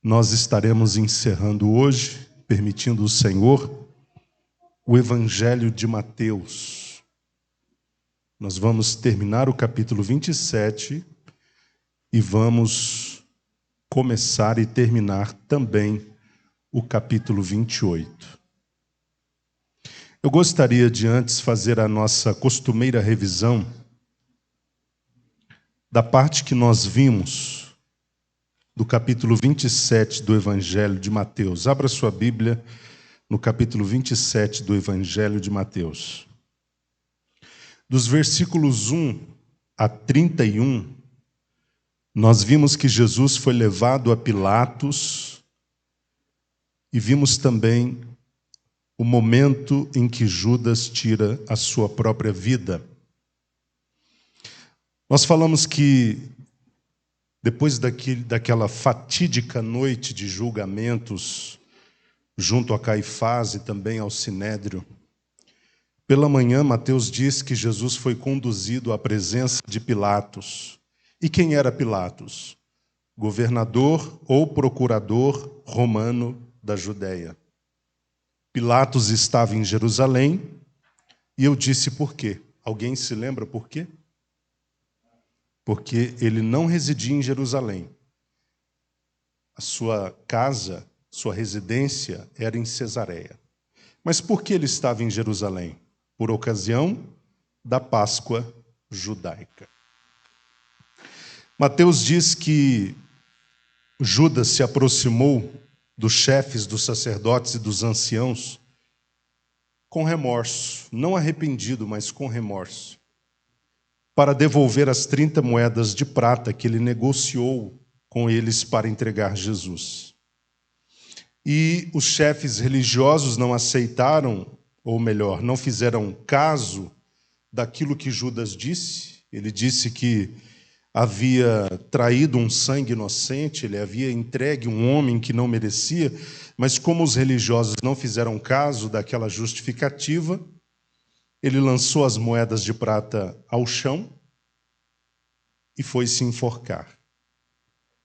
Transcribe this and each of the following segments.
Nós estaremos encerrando hoje, permitindo o Senhor, o Evangelho de Mateus. Nós vamos terminar o capítulo 27 e vamos começar e terminar também o capítulo 28. Eu gostaria de antes fazer a nossa costumeira revisão da parte que nós vimos do capítulo 27 do Evangelho de Mateus. Abra sua Bíblia no capítulo 27 do Evangelho de Mateus. Dos versículos 1 a 31, nós vimos que Jesus foi levado a Pilatos e vimos também o momento em que Judas tira a sua própria vida. Nós falamos que depois daquela fatídica noite de julgamentos junto a Caifás e também ao Sinédrio, pela manhã Mateus diz que Jesus foi conduzido à presença de Pilatos. E quem era Pilatos? Governador ou procurador romano da Judéia. Pilatos estava em Jerusalém e eu disse por quê. Alguém se lembra por quê? Porque ele não residia em Jerusalém. A sua casa, sua residência era em Cesareia. Mas por que ele estava em Jerusalém? Por ocasião da Páscoa judaica. Mateus diz que Judas se aproximou dos chefes, dos sacerdotes e dos anciãos com remorso, não arrependido, mas com remorso, para devolver as 30 moedas de prata que ele negociou com eles para entregar Jesus. E os chefes religiosos não aceitaram, ou melhor, não fizeram caso daquilo que Judas disse. Ele disse que havia traído um sangue inocente, ele havia entregue um homem que não merecia, mas como os religiosos não fizeram caso daquela justificativa, ele lançou as moedas de prata ao chão e foi se enforcar.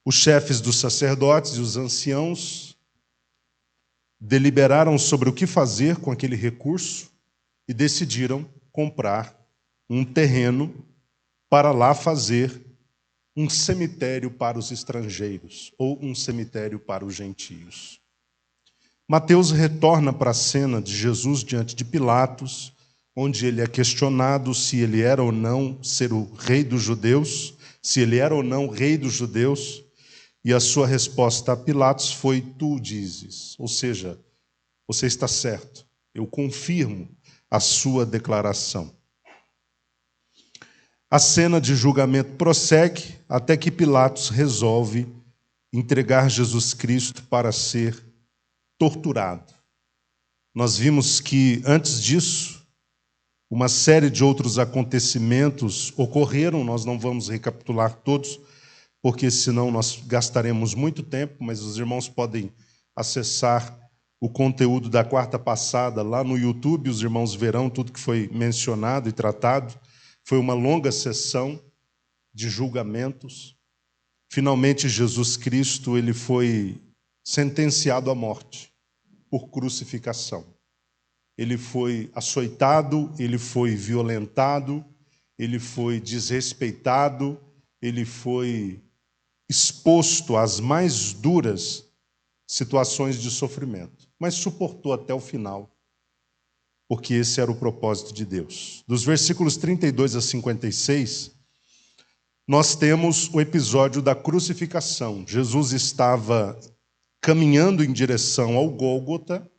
Os chefes dos sacerdotes e os anciãos deliberaram sobre o que fazer com aquele recurso e decidiram comprar um terreno para lá fazer um cemitério para os estrangeiros ou um cemitério para os gentios. Mateus retorna para a cena de Jesus diante de Pilatos, onde ele é questionado se ele era ou não ser o rei dos judeus, se ele era ou não rei dos judeus, e a sua resposta a Pilatos foi: tu dizes, ou seja, você está certo, eu confirmo a sua declaração. A cena de julgamento prossegue até que Pilatos resolve entregar Jesus Cristo para ser torturado. Nós vimos que antes disso, uma série de outros acontecimentos ocorreram, nós não vamos recapitular todos, porque senão nós gastaremos muito tempo, mas os irmãos podem acessar o conteúdo da quarta passada lá no YouTube, os irmãos verão tudo que foi mencionado e tratado. Foi uma longa sessão de julgamentos. Finalmente, Jesus Cristo ele foi sentenciado à morte por crucificação. Ele foi açoitado, ele foi violentado, ele foi desrespeitado, ele foi exposto às mais duras situações de sofrimento, mas suportou até o final, porque esse era o propósito de Deus. Dos versículos 32 a 56, nós temos o episódio da crucificação. Jesus estava caminhando em direção ao Gólgota,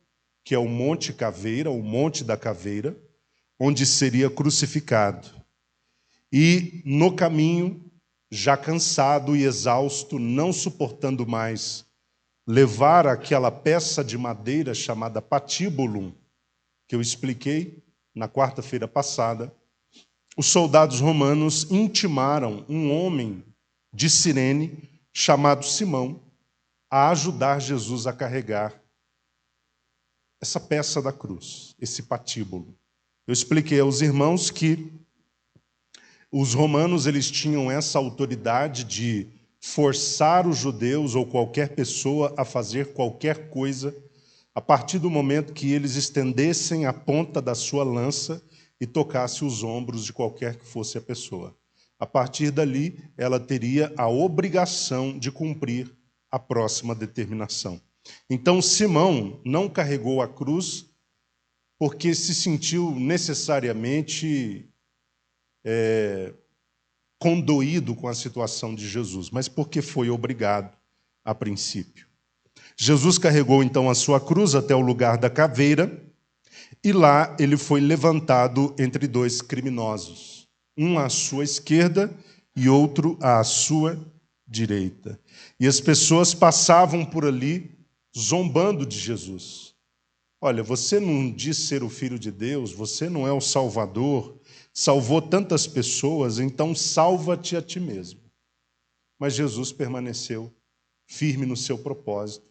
que é o Monte Caveira, o Monte da Caveira, onde seria crucificado. E no caminho, já cansado e exausto, não suportando mais levar aquela peça de madeira chamada patíbulo, que eu expliquei na quarta-feira passada, os soldados romanos intimaram um homem de Cirene, chamado Simão, a ajudar Jesus a carregar essa peça da cruz, esse patíbulo. Eu expliquei aos irmãos que os romanos eles tinham essa autoridade de forçar os judeus ou qualquer pessoa a fazer qualquer coisa a partir do momento que eles estendessem a ponta da sua lança e tocasse os ombros de qualquer que fosse a pessoa. A partir dali, ela teria a obrigação de cumprir a próxima determinação. Então, Simão não carregou a cruz porque se sentiu necessariamente condoído com a situação de Jesus, mas porque foi obrigado a princípio. Jesus carregou então a sua cruz até o lugar da caveira e lá ele foi levantado entre dois criminosos, um à sua esquerda e outro à sua direita. E as pessoas passavam por ali zombando de Jesus. Olha, você não diz ser o Filho de Deus, você não é o Salvador, salvou tantas pessoas, então salva-te a ti mesmo. Mas Jesus permaneceu firme no seu propósito,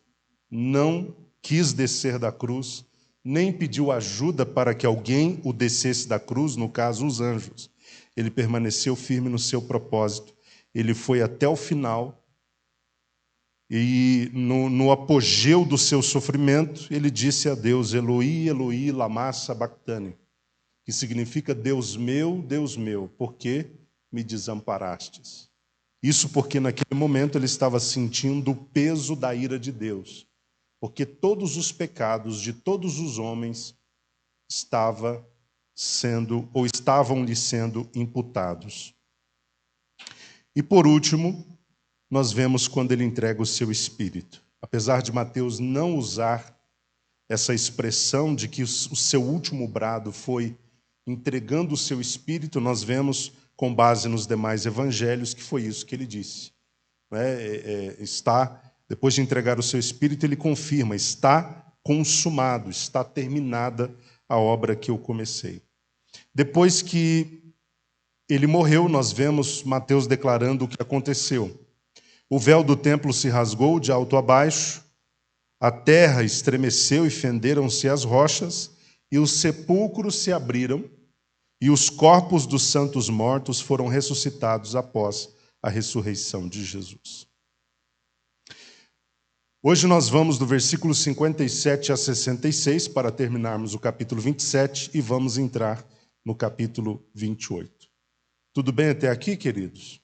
não quis descer da cruz, nem pediu ajuda para que alguém o descesse da cruz, no caso, os anjos. Ele permaneceu firme no seu propósito, ele foi até o final, e no apogeu do seu sofrimento, ele disse a Deus, Eloi, Eloi, lama sabachthani, que significa Deus meu, por que me desamparastes? Isso porque naquele momento ele estava sentindo o peso da ira de Deus, porque todos os pecados de todos os homens estavam lhe sendo imputados. E por último, nós vemos quando ele entrega o seu espírito. Apesar de Mateus não usar essa expressão de que o seu último brado foi entregando o seu espírito, nós vemos, com base nos demais evangelhos, que foi isso que ele disse. Depois de entregar o seu espírito, ele confirma, está consumado, está terminada a obra que eu comecei. Depois que ele morreu, nós vemos Mateus declarando o que aconteceu. O véu do templo se rasgou de alto a baixo, a terra estremeceu e fenderam-se as rochas, e os sepulcros se abriram, e os corpos dos santos mortos foram ressuscitados após a ressurreição de Jesus. Hoje nós vamos do versículo 57 a 66 para terminarmos o capítulo 27 e vamos entrar no capítulo 28. Tudo bem até aqui, queridos?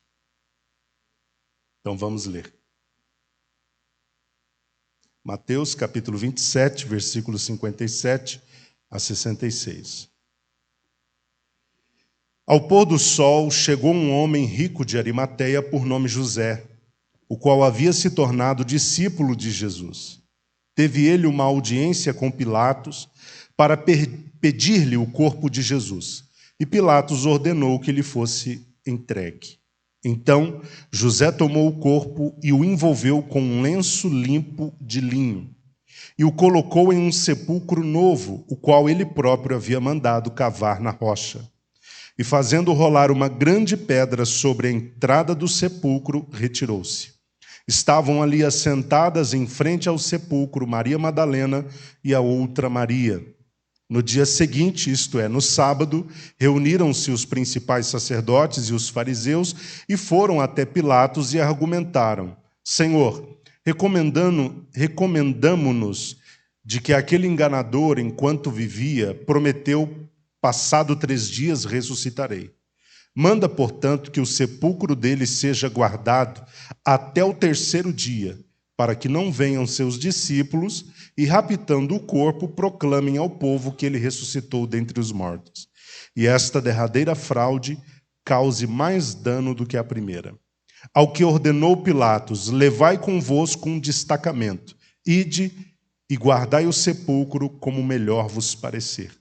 Então vamos ler. Mateus capítulo 27, versículo 57 a 66. Ao pôr do sol chegou um homem rico de Arimateia por nome José, o qual havia se tornado discípulo de Jesus. Teve ele uma audiência com Pilatos para pedir-lhe o corpo de Jesus, e Pilatos ordenou que lhe fosse entregue. Então José tomou o corpo e o envolveu com um lenço limpo de linho, e o colocou em um sepulcro novo, o qual ele próprio havia mandado cavar na rocha. E fazendo rolar uma grande pedra sobre a entrada do sepulcro, retirou-se. Estavam ali assentadas em frente ao sepulcro Maria Madalena e a outra Maria. No dia seguinte, isto é, no sábado, reuniram-se os principais sacerdotes e os fariseus e foram até Pilatos e argumentaram: Senhor, recomendamo-nos de que aquele enganador, enquanto vivia, prometeu, passado 3 dias ressuscitarei. Manda, portanto, que o sepulcro dele seja guardado até o 3º dia, para que não venham seus discípulos e, raptando o corpo, proclamem ao povo que ele ressuscitou dentre os mortos. E esta derradeira fraude cause mais dano do que a primeira. Ao que ordenou Pilatos: levai convosco um destacamento, ide e guardai o sepulcro como melhor vos parecer.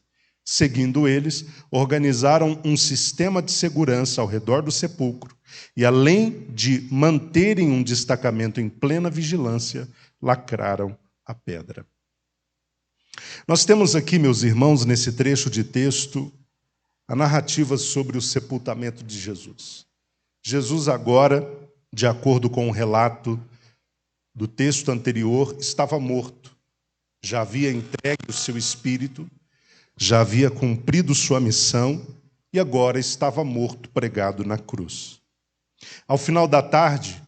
Seguindo eles, organizaram um sistema de segurança ao redor do sepulcro e, além de manterem um destacamento em plena vigilância, lacraram a pedra. Nós temos aqui, meus irmãos, nesse trecho de texto, a narrativa sobre o sepultamento de Jesus. Jesus agora, de acordo com o relato do texto anterior, estava morto. Já havia entregue o seu espírito, já havia cumprido sua missão e agora estava morto, pregado na cruz. Ao final da tarde,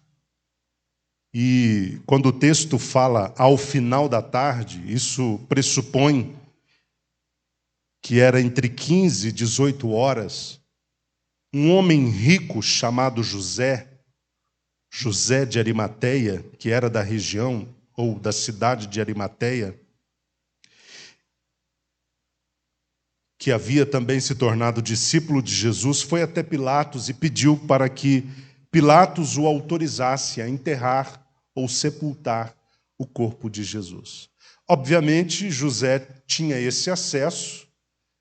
E quando o texto fala ao final da tarde, isso pressupõe que era entre 15 e 18 horas, um homem rico chamado José de Arimateia, que era da região ou da cidade de Arimateia, que havia também se tornado discípulo de Jesus, foi até Pilatos e pediu para que Pilatos o autorizasse a enterrar ou sepultar o corpo de Jesus. Obviamente, José tinha esse acesso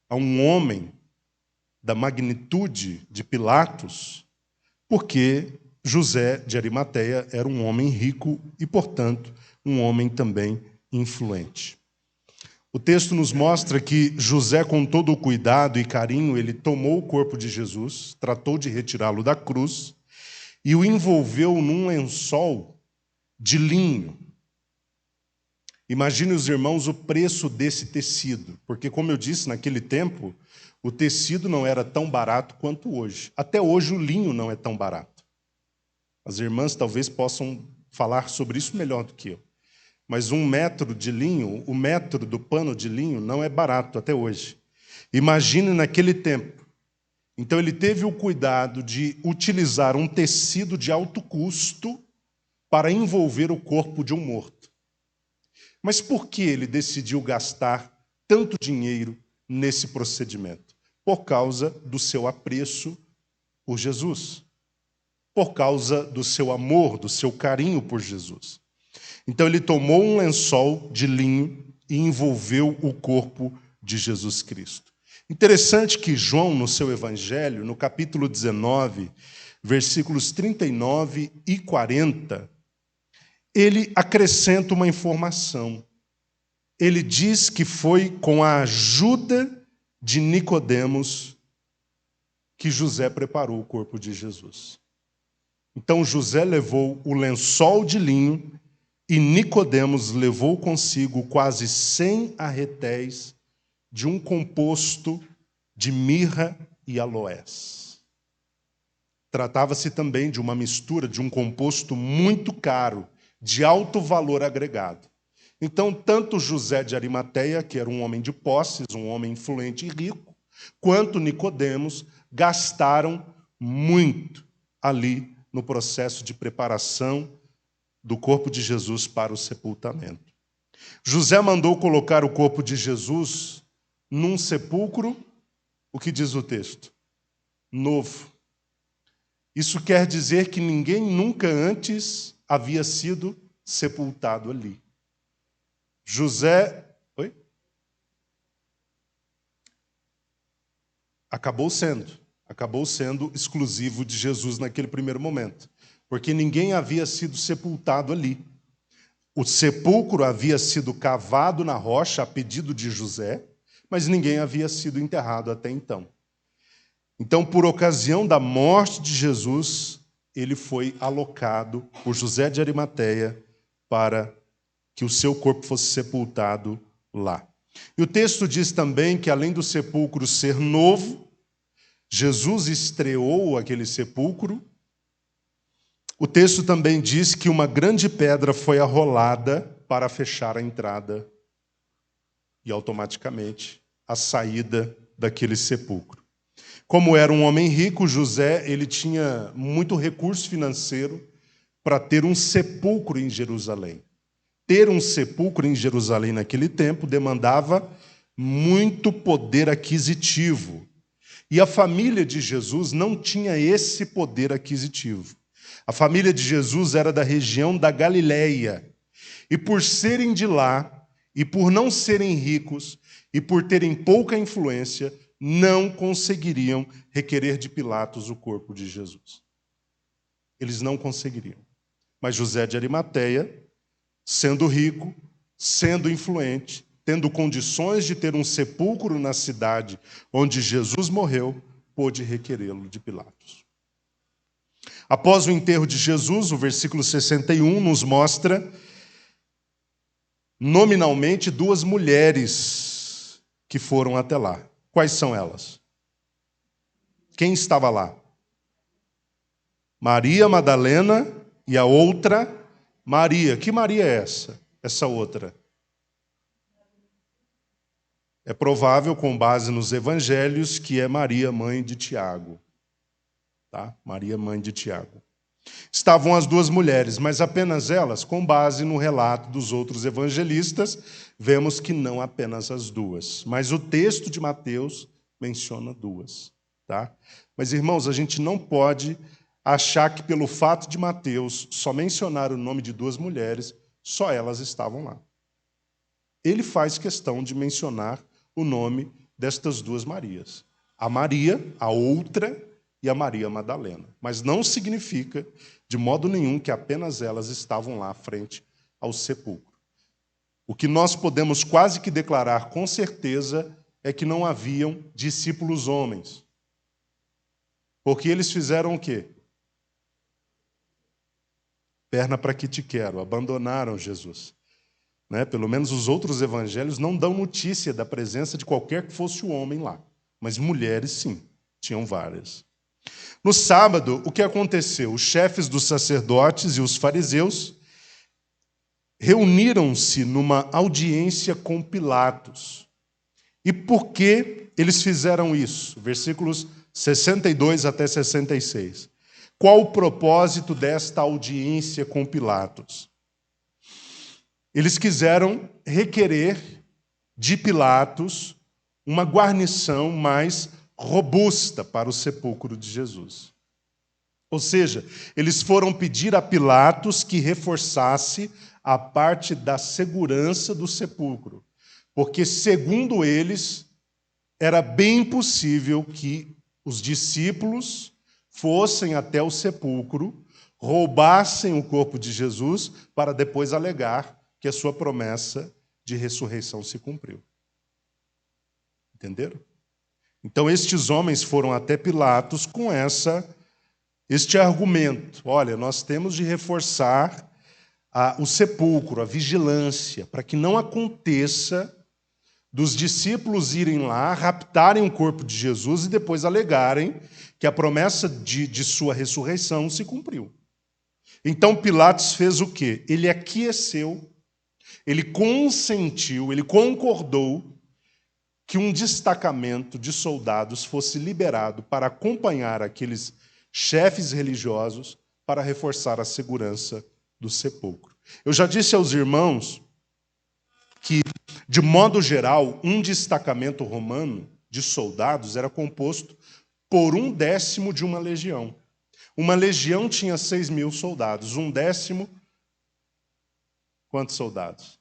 a um homem da magnitude de Pilatos, porque José de Arimateia era um homem rico e, portanto, um homem também influente. O texto nos mostra que José, com todo o cuidado e carinho, ele tomou o corpo de Jesus, tratou de retirá-lo da cruz e o envolveu num lençol de linho. Imagine, os irmãos, o preço desse tecido, porque, como eu disse, naquele tempo, o tecido não era tão barato quanto hoje. Até hoje o linho não é tão barato. As irmãs talvez possam falar sobre isso melhor do que eu. Mas 1 metro de linho, o metro do pano de linho não é barato até hoje. Imagine naquele tempo. Então ele teve o cuidado de utilizar um tecido de alto custo para envolver o corpo de um morto. Mas por que ele decidiu gastar tanto dinheiro nesse procedimento? Por causa do seu apreço por Jesus. Por causa do seu amor, do seu carinho por Jesus. Então ele tomou um lençol de linho e envolveu o corpo de Jesus Cristo. Interessante que João, no seu evangelho, no capítulo 19, versículos 39 e 40, ele acrescenta uma informação. Ele diz que foi com a ajuda de Nicodemos que José preparou o corpo de Jesus. Então José levou o lençol de linho e Nicodemos levou consigo quase 100 arretéis de um composto de mirra e aloés. Tratava-se também de uma mistura de um composto muito caro, de alto valor agregado. Então, tanto José de Arimateia, que era um homem de posses, um homem influente e rico, quanto Nicodemos gastaram muito ali no processo de preparação do corpo de Jesus para o sepultamento. José mandou colocar o corpo de Jesus num sepulcro, o que diz o texto? Novo. Isso quer dizer que ninguém nunca antes havia sido sepultado ali. José... Oi? Acabou sendo exclusivo de Jesus naquele primeiro momento, porque ninguém havia sido sepultado ali. O sepulcro havia sido cavado na rocha a pedido de José, mas ninguém havia sido enterrado até então. Então, por ocasião da morte de Jesus, ele foi alocado por José de Arimateia para que o seu corpo fosse sepultado lá. E o texto diz também que, além do sepulcro ser novo, Jesus estreou aquele sepulcro. O texto também diz que uma grande pedra foi arrolada para fechar a entrada e, automaticamente, a saída daquele sepulcro. Como era um homem rico, José, ele tinha muito recurso financeiro para ter um sepulcro em Jerusalém. Ter um sepulcro em Jerusalém naquele tempo demandava muito poder aquisitivo. E a família de Jesus não tinha esse poder aquisitivo. A família de Jesus era da região da Galileia. E por serem de lá, e por não serem ricos, e por terem pouca influência, não conseguiriam requerer de Pilatos o corpo de Jesus. Eles não conseguiriam. Mas José de Arimateia, sendo rico, sendo influente, tendo condições de ter um sepulcro na cidade onde Jesus morreu, pôde requerê-lo de Pilatos. Após o enterro de Jesus, o versículo 61 nos mostra nominalmente 2 mulheres que foram até lá. Quais são elas? Quem estava lá? Maria Madalena e a outra Maria. Que Maria é essa? Essa outra. É provável, com base nos evangelhos, que é Maria, mãe de Tiago. Tá? Maria, mãe de Tiago. Estavam as duas mulheres, mas apenas elas, com base no relato dos outros evangelistas, vemos que não apenas as duas. Mas o texto de Mateus menciona duas. Tá? Mas, irmãos, a gente não pode achar que pelo fato de Mateus só mencionar o nome de duas mulheres, só elas estavam lá. Ele faz questão de mencionar o nome destas duas Marias. A Maria, a outra, e a Maria Madalena. Mas não significa, de modo nenhum, que apenas elas estavam lá frente ao sepulcro. O que nós podemos quase que declarar com certeza é que não haviam discípulos homens. Porque eles fizeram o quê? Perna para que te quero, abandonaram Jesus. Né? Pelo menos os outros evangelhos não dão notícia da presença de qualquer que fosse o homem lá. Mas mulheres, sim, tinham várias. No sábado, o que aconteceu? Os chefes dos sacerdotes e os fariseus reuniram-se numa audiência com Pilatos. E por que eles fizeram isso? Versículos 62 até 66. Qual o propósito desta audiência com Pilatos? Eles quiseram requerer de Pilatos uma guarnição mais robusta para o sepulcro de Jesus. Ou seja, eles foram pedir a Pilatos que reforçasse a parte da segurança do sepulcro, porque, segundo eles, era bem possível que os discípulos fossem até o sepulcro, roubassem o corpo de Jesus para depois alegar que a sua promessa de ressurreição se cumpriu. Entenderam? Então, estes homens foram até Pilatos com este argumento. Olha, nós temos de reforçar o sepulcro, a vigilância, para que não aconteça dos discípulos irem lá, raptarem o corpo de Jesus e depois alegarem que a promessa de sua ressurreição se cumpriu. Então, Pilatos fez o quê? Ele aquiesceu, ele consentiu, ele concordou que um destacamento de soldados fosse liberado para acompanhar aqueles chefes religiosos para reforçar a segurança do sepulcro. Eu já disse aos irmãos que, de modo geral, um destacamento romano de soldados era composto por 1/10 de uma legião. Uma legião tinha 6.000 soldados. 1/10, quantos soldados?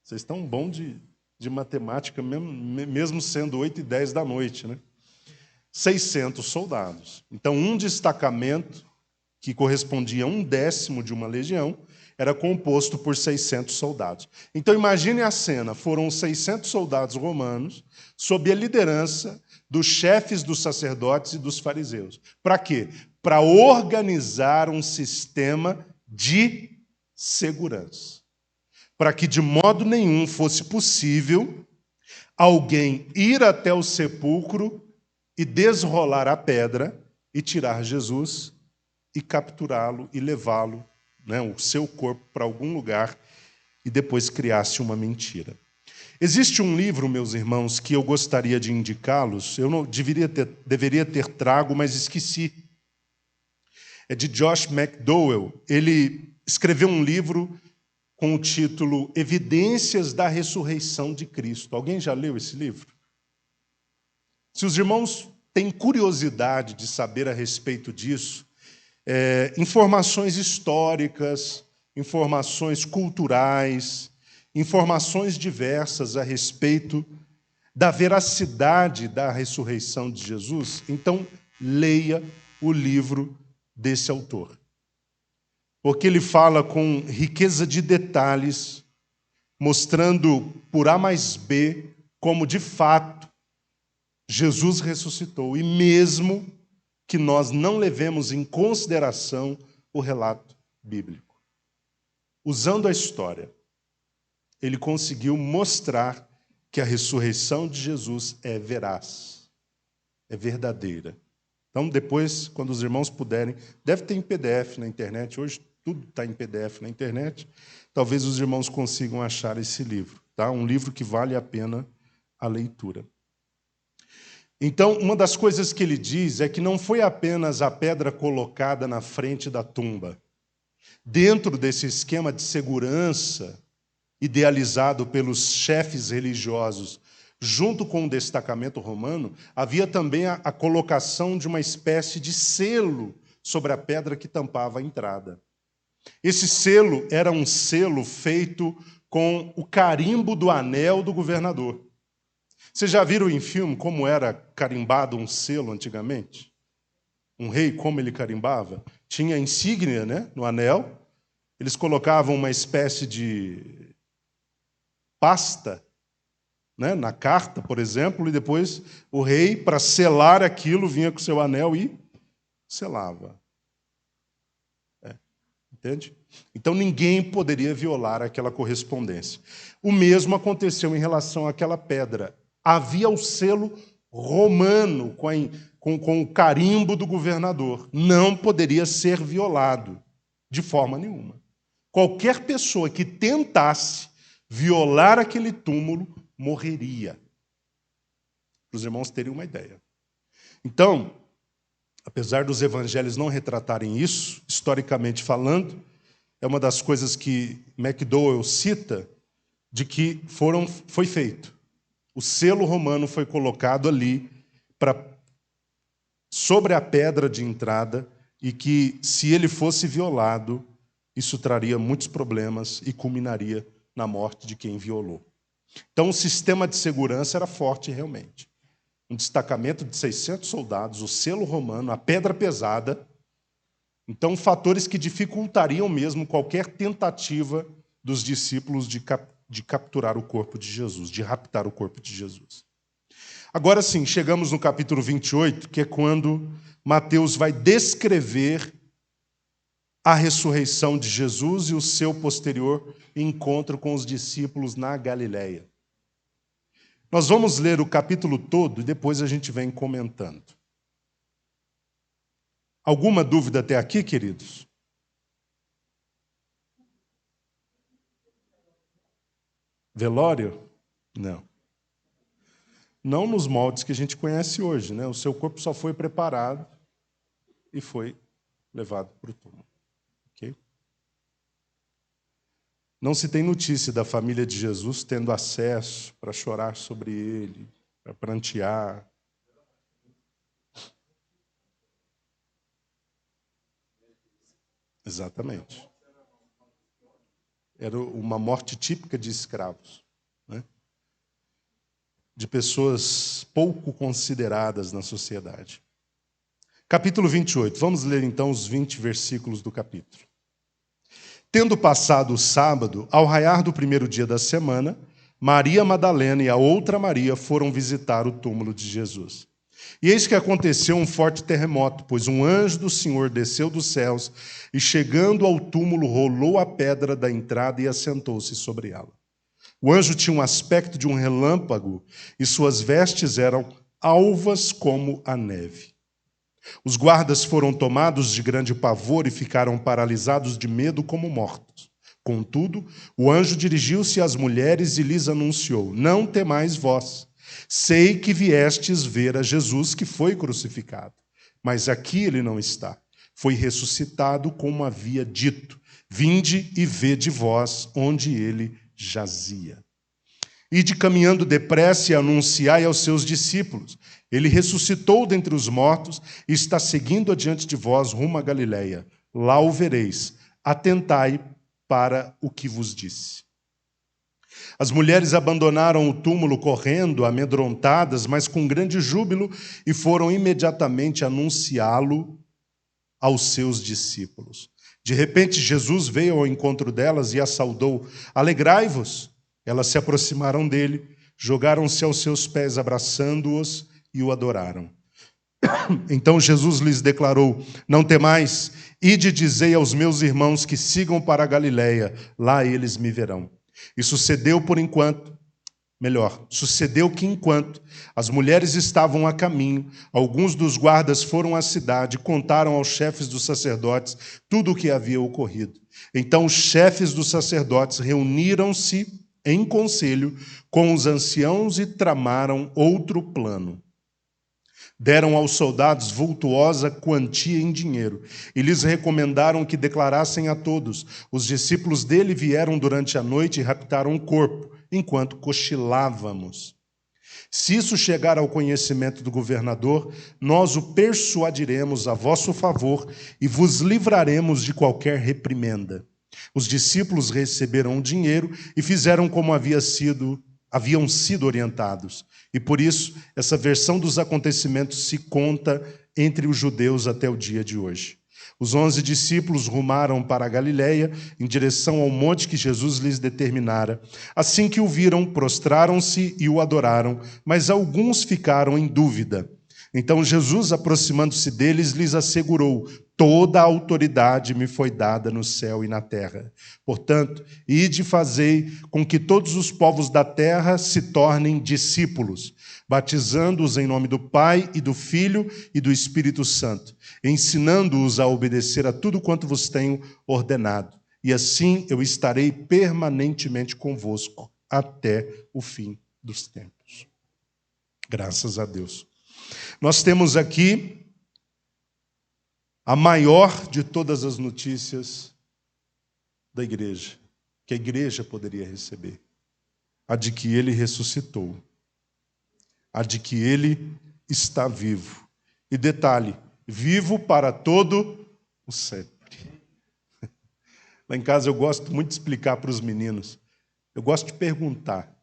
Vocês estão bons de matemática, mesmo sendo 8h10 da noite, né? 600 soldados. Então, um destacamento, que correspondia a 1/10 de uma legião, era composto por 600 soldados. Então, imagine a cena. Foram 600 soldados romanos, sob a liderança dos chefes dos sacerdotes e dos fariseus. Para quê? Para organizar um sistema de segurança. Para que, de modo nenhum, fosse possível alguém ir até o sepulcro e desrolar a pedra e tirar Jesus e capturá-lo e levá-lo, né, o seu corpo, para algum lugar e depois criasse uma mentira. Existe um livro, meus irmãos, que eu gostaria de indicá-los, eu não deveria ter trago, mas esqueci. É de Josh McDowell. Ele escreveu um livro com o título Evidências da Ressurreição de Cristo. Alguém já leu esse livro? Se os irmãos têm curiosidade de saber a respeito disso, informações históricas, informações culturais, informações diversas a respeito da veracidade da ressurreição de Jesus, então leia o livro desse autor. Porque ele fala com riqueza de detalhes, mostrando por A mais B como, de fato, Jesus ressuscitou, e mesmo que nós não levemos em consideração o relato bíblico. Usando a história, ele conseguiu mostrar que a ressurreição de Jesus é veraz, é verdadeira. Então, depois, quando os irmãos puderem, deve ter em PDF na internet, hoje tudo está em PDF na internet. Talvez os irmãos consigam achar esse livro. Tá? Um livro que vale a pena a leitura. Então, uma das coisas que ele diz é que não foi apenas a pedra colocada na frente da tumba. Dentro desse esquema de segurança idealizado pelos chefes religiosos, junto com o destacamento romano, havia também a colocação de uma espécie de selo sobre a pedra que tampava a entrada. Esse selo era um selo feito com o carimbo do anel do governador. Vocês já viram em filme como era carimbado um selo antigamente? Um rei, como ele carimbava? Tinha insígnia, né, no anel. Eles colocavam uma espécie de pasta, né, na carta, por exemplo, e depois o rei, para selar aquilo, vinha com o seu anel e selava. Entende? Então ninguém poderia violar aquela correspondência. O mesmo aconteceu em relação àquela pedra. Havia o selo romano com o carimbo do governador. Não poderia ser violado de forma nenhuma. Qualquer pessoa que tentasse violar aquele túmulo morreria. Para os irmãos terem uma ideia. Então, apesar dos evangelhos não retratarem isso, historicamente falando, é uma das coisas que McDowell cita, de que foi feito. O selo romano foi colocado ali sobre a pedra de entrada e que, se ele fosse violado, isso traria muitos problemas e culminaria na morte de quem violou. Então, o sistema de segurança era forte realmente. Um destacamento de 600 soldados, o selo romano, a pedra pesada. Então, fatores que dificultariam mesmo qualquer tentativa dos discípulos de capturar o corpo de Jesus, de raptar o corpo de Jesus. Agora sim, chegamos no capítulo 28, que é quando Mateus vai descrever a ressurreição de Jesus e o seu posterior encontro com os discípulos na Galileia. Nós vamos ler o capítulo todo e depois a gente vem comentando. Alguma dúvida até aqui, queridos? Velório? Não. Não nos moldes que a gente conhece hoje, né? O seu corpo só foi preparado e foi levado para o túmulo. Okay? Não se tem notícia da família de Jesus tendo acesso para chorar sobre ele, para prantear. Exatamente. Era uma morte típica de escravos, né? De pessoas pouco consideradas na sociedade. Capítulo 28. Vamos ler então os 20 versículos do capítulo. Tendo passado o sábado, ao raiar do primeiro dia da semana, Maria Madalena e a outra Maria foram visitar o túmulo de Jesus. E eis que aconteceu um forte terremoto, pois um anjo do Senhor desceu dos céus e, chegando ao túmulo, rolou a pedra da entrada e assentou-se sobre ela. O anjo tinha um aspecto de um relâmpago e suas vestes eram alvas como a neve. Os guardas foram tomados de grande pavor e ficaram paralisados de medo como mortos. Contudo, o anjo dirigiu-se às mulheres e lhes anunciou: não temais vós. Sei que viestes ver a Jesus que foi crucificado, mas aqui ele não está. Foi ressuscitado como havia dito. Vinde e vede vós onde ele jazia. Ide caminhando depressa e anunciai aos seus discípulos: ele ressuscitou dentre os mortos e está seguindo adiante de vós rumo à Galileia. Lá o vereis. Atentai para o que vos disse. As mulheres abandonaram o túmulo correndo, amedrontadas, mas com grande júbilo, e foram imediatamente anunciá-lo aos seus discípulos. De repente, Jesus veio ao encontro delas e as saudou: alegrai-vos! Elas se aproximaram dele, jogaram-se aos seus pés, abraçando-os, e o adoraram. Então Jesus lhes declarou: não temais, ide e dizei aos meus irmãos que sigam para a Galileia, lá eles me verão. E sucedeu por enquanto Melhor, sucedeu que enquanto as mulheres estavam a caminho, alguns dos guardas foram à cidade e contaram aos chefes dos sacerdotes tudo o que havia ocorrido. Então os chefes dos sacerdotes reuniram-se em conselho com os anciãos e tramaram outro plano. Deram aos soldados vultuosa quantia em dinheiro e lhes recomendaram que declarassem a todos: os discípulos dele vieram durante a noite e raptaram o corpo, enquanto cochilávamos. Se isso chegar ao conhecimento do governador, nós o persuadiremos a vosso favor e vos livraremos de qualquer reprimenda. Os discípulos receberam o dinheiro e fizeram como haviam sido orientados. E por isso, essa versão dos acontecimentos se conta entre os judeus até o dia de hoje. Os 11 discípulos rumaram para a Galiléia, em direção ao monte que Jesus lhes determinara. Assim que o viram, prostraram-se e o adoraram, mas alguns ficaram em dúvida. Então Jesus, aproximando-se deles, lhes assegurou: toda a autoridade me foi dada no céu e na terra. Portanto, ide e fazei com que todos os povos da terra se tornem discípulos, batizando-os em nome do Pai e do Filho e do Espírito Santo, ensinando-os a obedecer a tudo quanto vos tenho ordenado. E assim eu estarei permanentemente convosco até o fim dos tempos. Graças a Deus. Nós temos aqui a maior de todas as notícias da igreja, que a igreja poderia receber: a de que ele ressuscitou, a de que ele está vivo. E detalhe, vivo para todo o sempre. Lá em casa eu gosto muito de explicar para os meninos. Eu gosto de perguntar: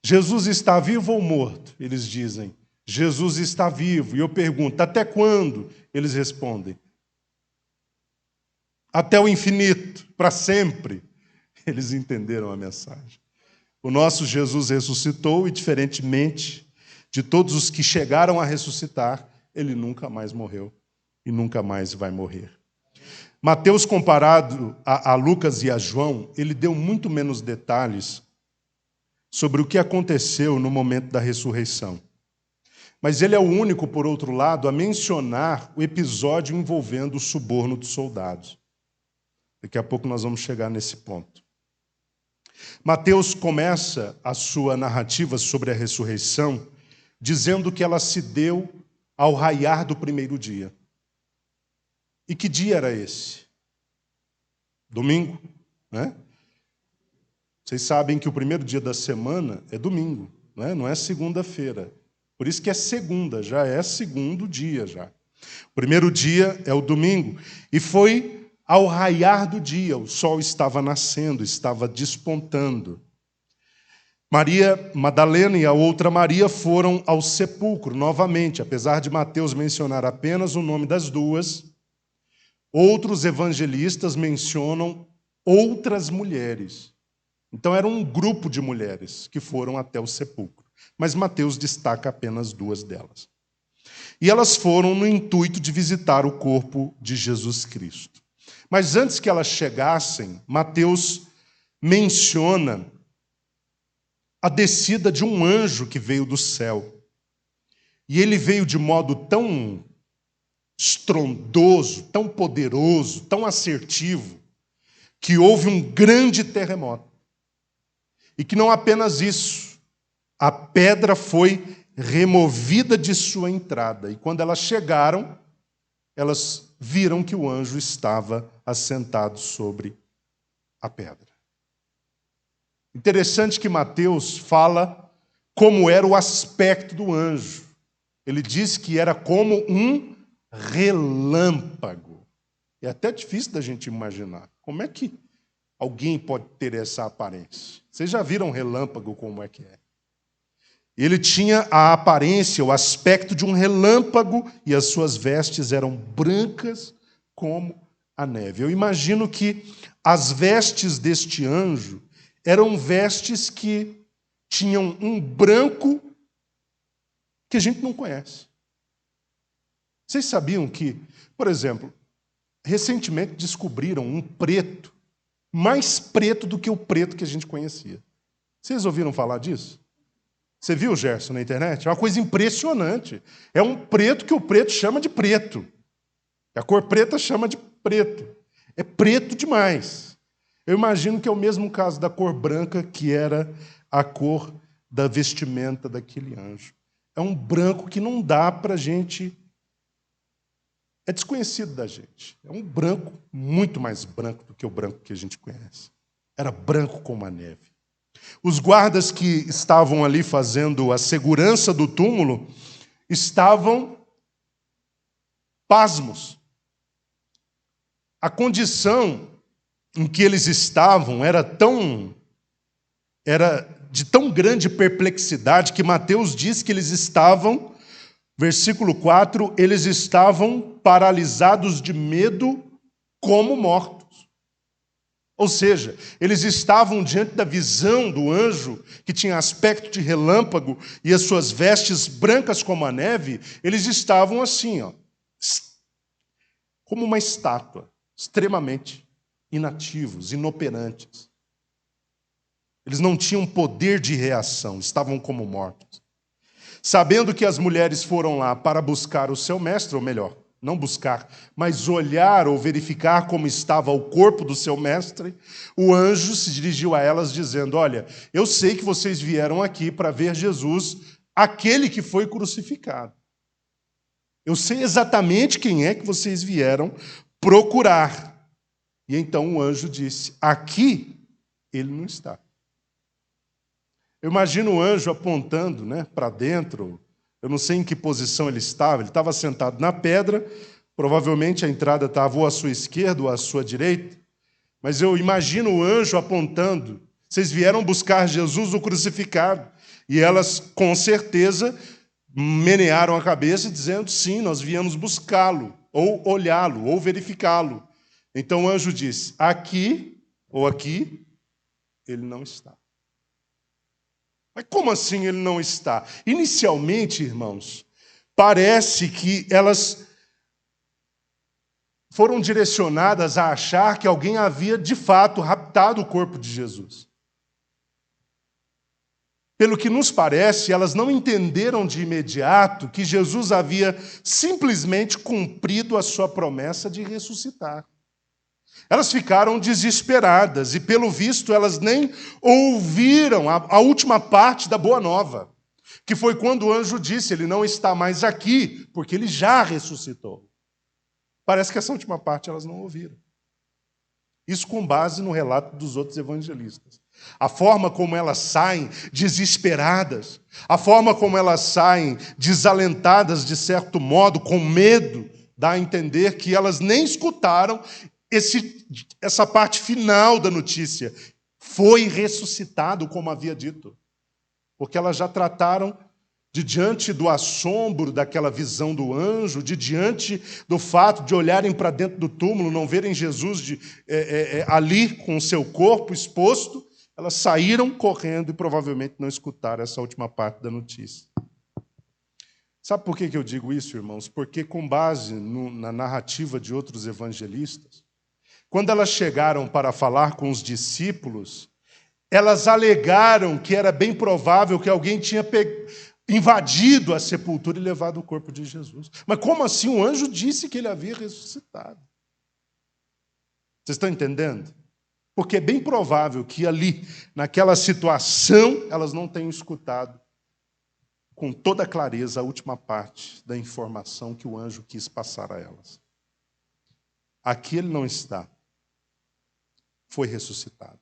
Jesus está vivo ou morto? Eles dizem: Jesus está vivo. E eu pergunto: até quando? Eles respondem: até o infinito, para sempre. Eles entenderam a mensagem. O nosso Jesus ressuscitou e, diferentemente de todos os que chegaram a ressuscitar, ele nunca mais morreu e nunca mais vai morrer. Mateus, comparado a Lucas e a João, ele deu muito menos detalhes sobre o que aconteceu no momento da ressurreição. Mas ele é o único, por outro lado, a mencionar o episódio envolvendo o suborno dos soldados. Daqui a pouco nós vamos chegar nesse ponto. Mateus começa a sua narrativa sobre a ressurreição dizendo que ela se deu ao raiar do primeiro dia. E que dia era esse? Domingo, né? Vocês sabem que o primeiro dia da semana é domingo, né? Não é segunda-feira. Por isso que é segunda, já é segundo dia já. O primeiro dia é o domingo. E foi ao raiar do dia, o sol estava nascendo, estava despontando. Maria Madalena e a outra Maria foram ao sepulcro novamente. Apesar de Mateus mencionar apenas o nome das duas, outros evangelistas mencionam outras mulheres. Então era um grupo de mulheres que foram até o sepulcro. Mas Mateus destaca apenas duas delas. E elas foram no intuito de visitar o corpo de Jesus Cristo. Mas antes que elas chegassem, Mateus menciona a descida de um anjo que veio do céu. E ele veio de modo tão estrondoso, tão poderoso, tão assertivo, que houve um grande terremoto. E que não apenas isso, a pedra foi removida de sua entrada. E quando elas chegaram, elas viram que o anjo estava assentado sobre a pedra. Interessante que Mateus fala como era o aspecto do anjo. Ele diz que era como um relâmpago. É até difícil da gente imaginar. Como é que alguém pode ter essa aparência? Vocês já viram relâmpago como é que é? Ele tinha a aparência, o aspecto de um relâmpago e as suas vestes eram brancas como a neve. Eu imagino que as vestes deste anjo eram vestes que tinham um branco que a gente não conhece. Vocês sabiam que, por exemplo, recentemente descobriram um preto mais preto do que o preto que a gente conhecia. Vocês ouviram falar disso? Você viu, Gerson, na internet? É uma coisa impressionante. É um preto que o preto chama de preto. A cor preta chama de preto. É preto demais. Eu imagino que é o mesmo caso da cor branca, que era a cor da vestimenta daquele anjo. É um branco que não dá para a gente... É desconhecido da gente. É um branco muito mais branco do que o branco que a gente conhece. Era branco como a neve. Os guardas que estavam ali fazendo a segurança do túmulo estavam pasmos. A condição em que eles estavam era de tão grande perplexidade que Mateus diz que eles estavam, versículo 4, eles estavam paralisados de medo como mortos. Ou seja, eles estavam diante da visão do anjo, que tinha aspecto de relâmpago e as suas vestes brancas como a neve, eles estavam assim, ó, como uma estátua, extremamente inativos, inoperantes. Eles não tinham poder de reação, estavam como mortos. Sabendo que as mulheres foram lá para buscar o seu mestre, ou melhor, não buscar, mas olhar ou verificar como estava o corpo do seu mestre, o anjo se dirigiu a elas dizendo: olha, eu sei que vocês vieram aqui para ver Jesus, aquele que foi crucificado. Eu sei exatamente quem é que vocês vieram procurar. E então o anjo disse: aqui ele não está. Eu imagino o anjo apontando, para dentro. Eu não sei em que posição ele estava sentado na pedra, provavelmente a entrada estava ou à sua esquerda ou à sua direita, mas eu imagino o anjo apontando: vocês vieram buscar Jesus o crucificado, e elas com certeza menearam a cabeça dizendo: sim, nós viemos buscá-lo, ou olhá-lo, ou verificá-lo. Então o anjo disse: aqui, ou aqui, ele não está. Mas como assim ele não está? Inicialmente, irmãos, parece que elas foram direcionadas a achar que alguém havia, de fato, raptado o corpo de Jesus. Pelo que nos parece, elas não entenderam de imediato que Jesus havia simplesmente cumprido a sua promessa de ressuscitar. Elas ficaram desesperadas e, pelo visto, elas nem ouviram a última parte da boa nova, que foi quando o anjo disse: ele não está mais aqui, porque ele já ressuscitou. Parece que essa última parte elas não ouviram. Isso com base no relato dos outros evangelistas. A forma como elas saem desesperadas, a forma como elas saem desalentadas, de certo modo, com medo, dá a entender que elas nem escutaram essa parte final da notícia. Foi ressuscitado, como havia dito. Porque elas já trataram de diante do assombro daquela visão do anjo, de diante do fato de olharem para dentro do túmulo, não verem Jesus ali com o seu corpo exposto, elas saíram correndo e provavelmente não escutaram essa última parte da notícia. Sabe por que eu digo isso, irmãos? Porque, com base na narrativa de outros evangelistas, quando elas chegaram para falar com os discípulos, elas alegaram que era bem provável que alguém tinha invadido a sepultura e levado o corpo de Jesus. Mas como assim? O anjo disse que ele havia ressuscitado. Vocês estão entendendo? Porque é bem provável que ali, naquela situação, elas não tenham escutado com toda clareza a última parte da informação que o anjo quis passar a elas. Aqui ele não está. Foi ressuscitado.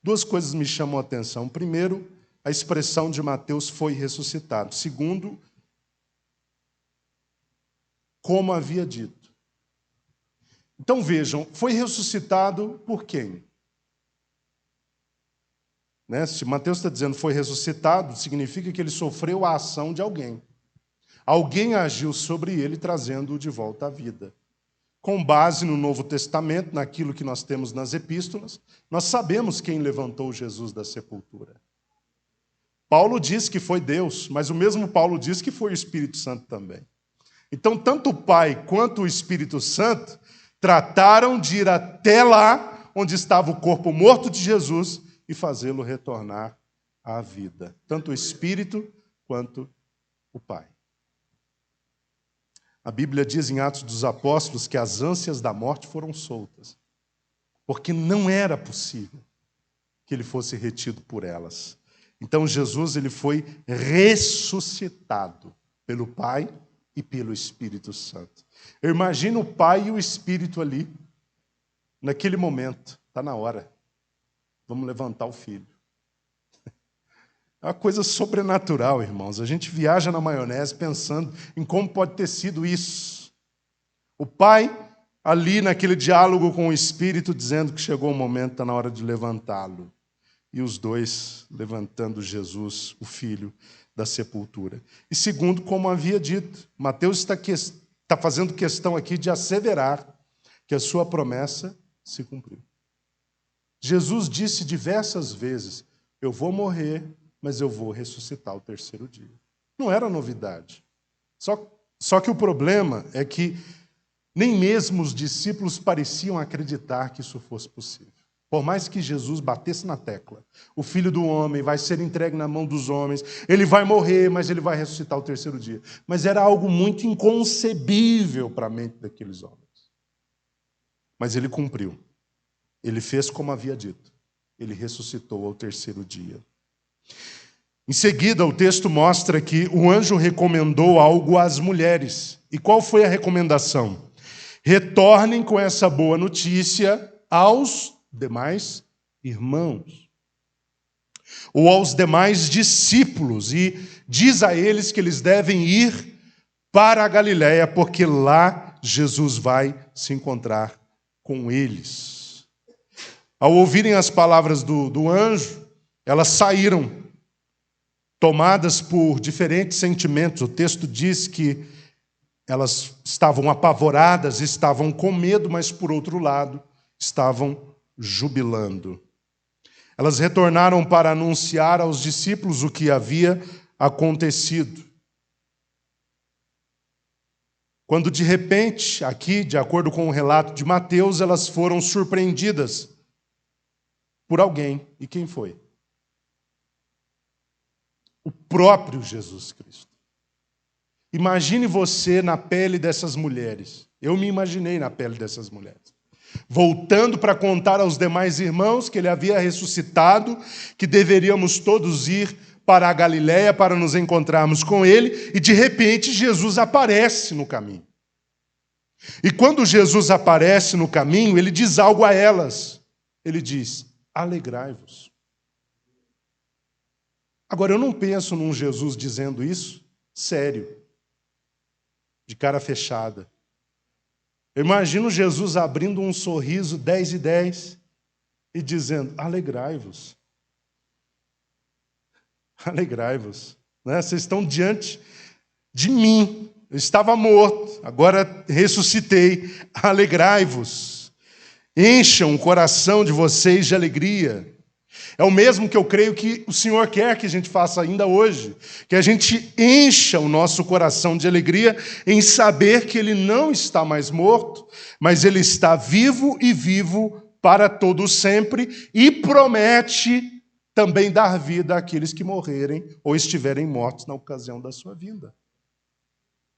Duas coisas me chamam a atenção. Primeiro, a expressão de Mateus: foi ressuscitado. Segundo, como havia dito. Então vejam, foi ressuscitado por quem? Se Mateus está dizendo foi ressuscitado, significa que ele sofreu a ação de alguém. Alguém agiu sobre ele, trazendo-o de volta à vida. Com base no Novo Testamento, naquilo que nós temos nas epístolas, nós sabemos quem levantou Jesus da sepultura. Paulo diz que foi Deus, mas o mesmo Paulo diz que foi o Espírito Santo também. Então, tanto o Pai quanto o Espírito Santo trataram de ir até lá onde estava o corpo morto de Jesus e fazê-lo retornar à vida, tanto o Espírito quanto o Pai. A Bíblia diz em Atos dos Apóstolos que as ânsias da morte foram soltas, porque não era possível que ele fosse retido por elas. Então Jesus ele foi ressuscitado pelo Pai e pelo Espírito Santo. Eu imagino o Pai e o Espírito ali, naquele momento. Está na hora. Vamos levantar o filho. É uma coisa sobrenatural, irmãos. A gente viaja na maionese pensando em como pode ter sido isso. O Pai ali naquele diálogo com o Espírito dizendo que chegou o momento, está na hora de levantá-lo. E os dois levantando Jesus, o Filho, da sepultura. E segundo, como havia dito, Mateus está fazendo questão aqui de asseverar que a sua promessa se cumpriu. Jesus disse diversas vezes, eu vou morrer, mas eu vou ressuscitar ao terceiro dia. Não era novidade. Só que o problema é que nem mesmo os discípulos pareciam acreditar que isso fosse possível. Por mais que Jesus batesse na tecla, o Filho do Homem vai ser entregue na mão dos homens, ele vai morrer, mas ele vai ressuscitar ao terceiro dia. Mas era algo muito inconcebível para a mente daqueles homens. Mas ele cumpriu. Ele fez como havia dito. Ele ressuscitou ao terceiro dia. Em seguida, o texto mostra que o anjo recomendou algo às mulheres. E qual foi a recomendação? Retornem com essa boa notícia aos demais irmãos, ou aos demais discípulos, e diz a eles que eles devem ir para a Galiléia, porque lá Jesus vai se encontrar com eles. Ao ouvirem as palavras do anjo, elas saíram, tomadas por diferentes sentimentos. O texto diz que elas estavam apavoradas, estavam com medo, mas, por outro lado, estavam jubilando. Elas retornaram para anunciar aos discípulos o que havia acontecido. Quando, de repente, aqui, de acordo com o relato de Mateus, elas foram surpreendidas por alguém. E quem foi? O próprio Jesus Cristo. Imagine você na pele dessas mulheres. Eu me imaginei na pele dessas mulheres. Voltando para contar aos demais irmãos que ele havia ressuscitado, que deveríamos todos ir para a Galiléia para nos encontrarmos com ele, e de repente Jesus aparece no caminho. E quando Jesus aparece no caminho, ele diz algo a elas. Ele diz, alegrai-vos. Agora, eu não penso num Jesus dizendo isso sério, de cara fechada. Eu imagino Jesus abrindo um sorriso 10 e 10 e dizendo, alegrai-vos. Alegrai-vos. Né? Vocês estão diante de mim. Eu estava morto, agora ressuscitei. Alegrai-vos. Encham o coração de vocês de alegria. É o mesmo que eu creio que o Senhor quer que a gente faça ainda hoje, que a gente encha o nosso coração de alegria em saber que Ele não está mais morto, mas Ele está vivo e vivo para todo sempre e promete também dar vida àqueles que morrerem ou estiverem mortos na ocasião da sua vinda.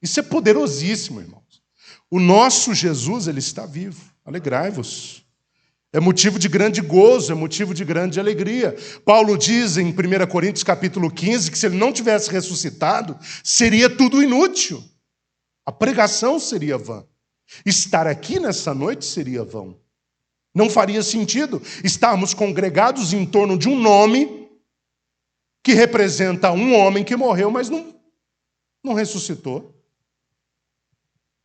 Isso é poderosíssimo, irmãos. O nosso Jesus, Ele está vivo. Alegrai-vos. É motivo de grande gozo, é motivo de grande alegria. Paulo diz em 1 Coríntios capítulo 15 que se ele não tivesse ressuscitado, seria tudo inútil. A pregação seria vã. Estar aqui nessa noite seria vão. Não faria sentido estarmos congregados em torno de um nome que representa um homem que morreu, mas não ressuscitou.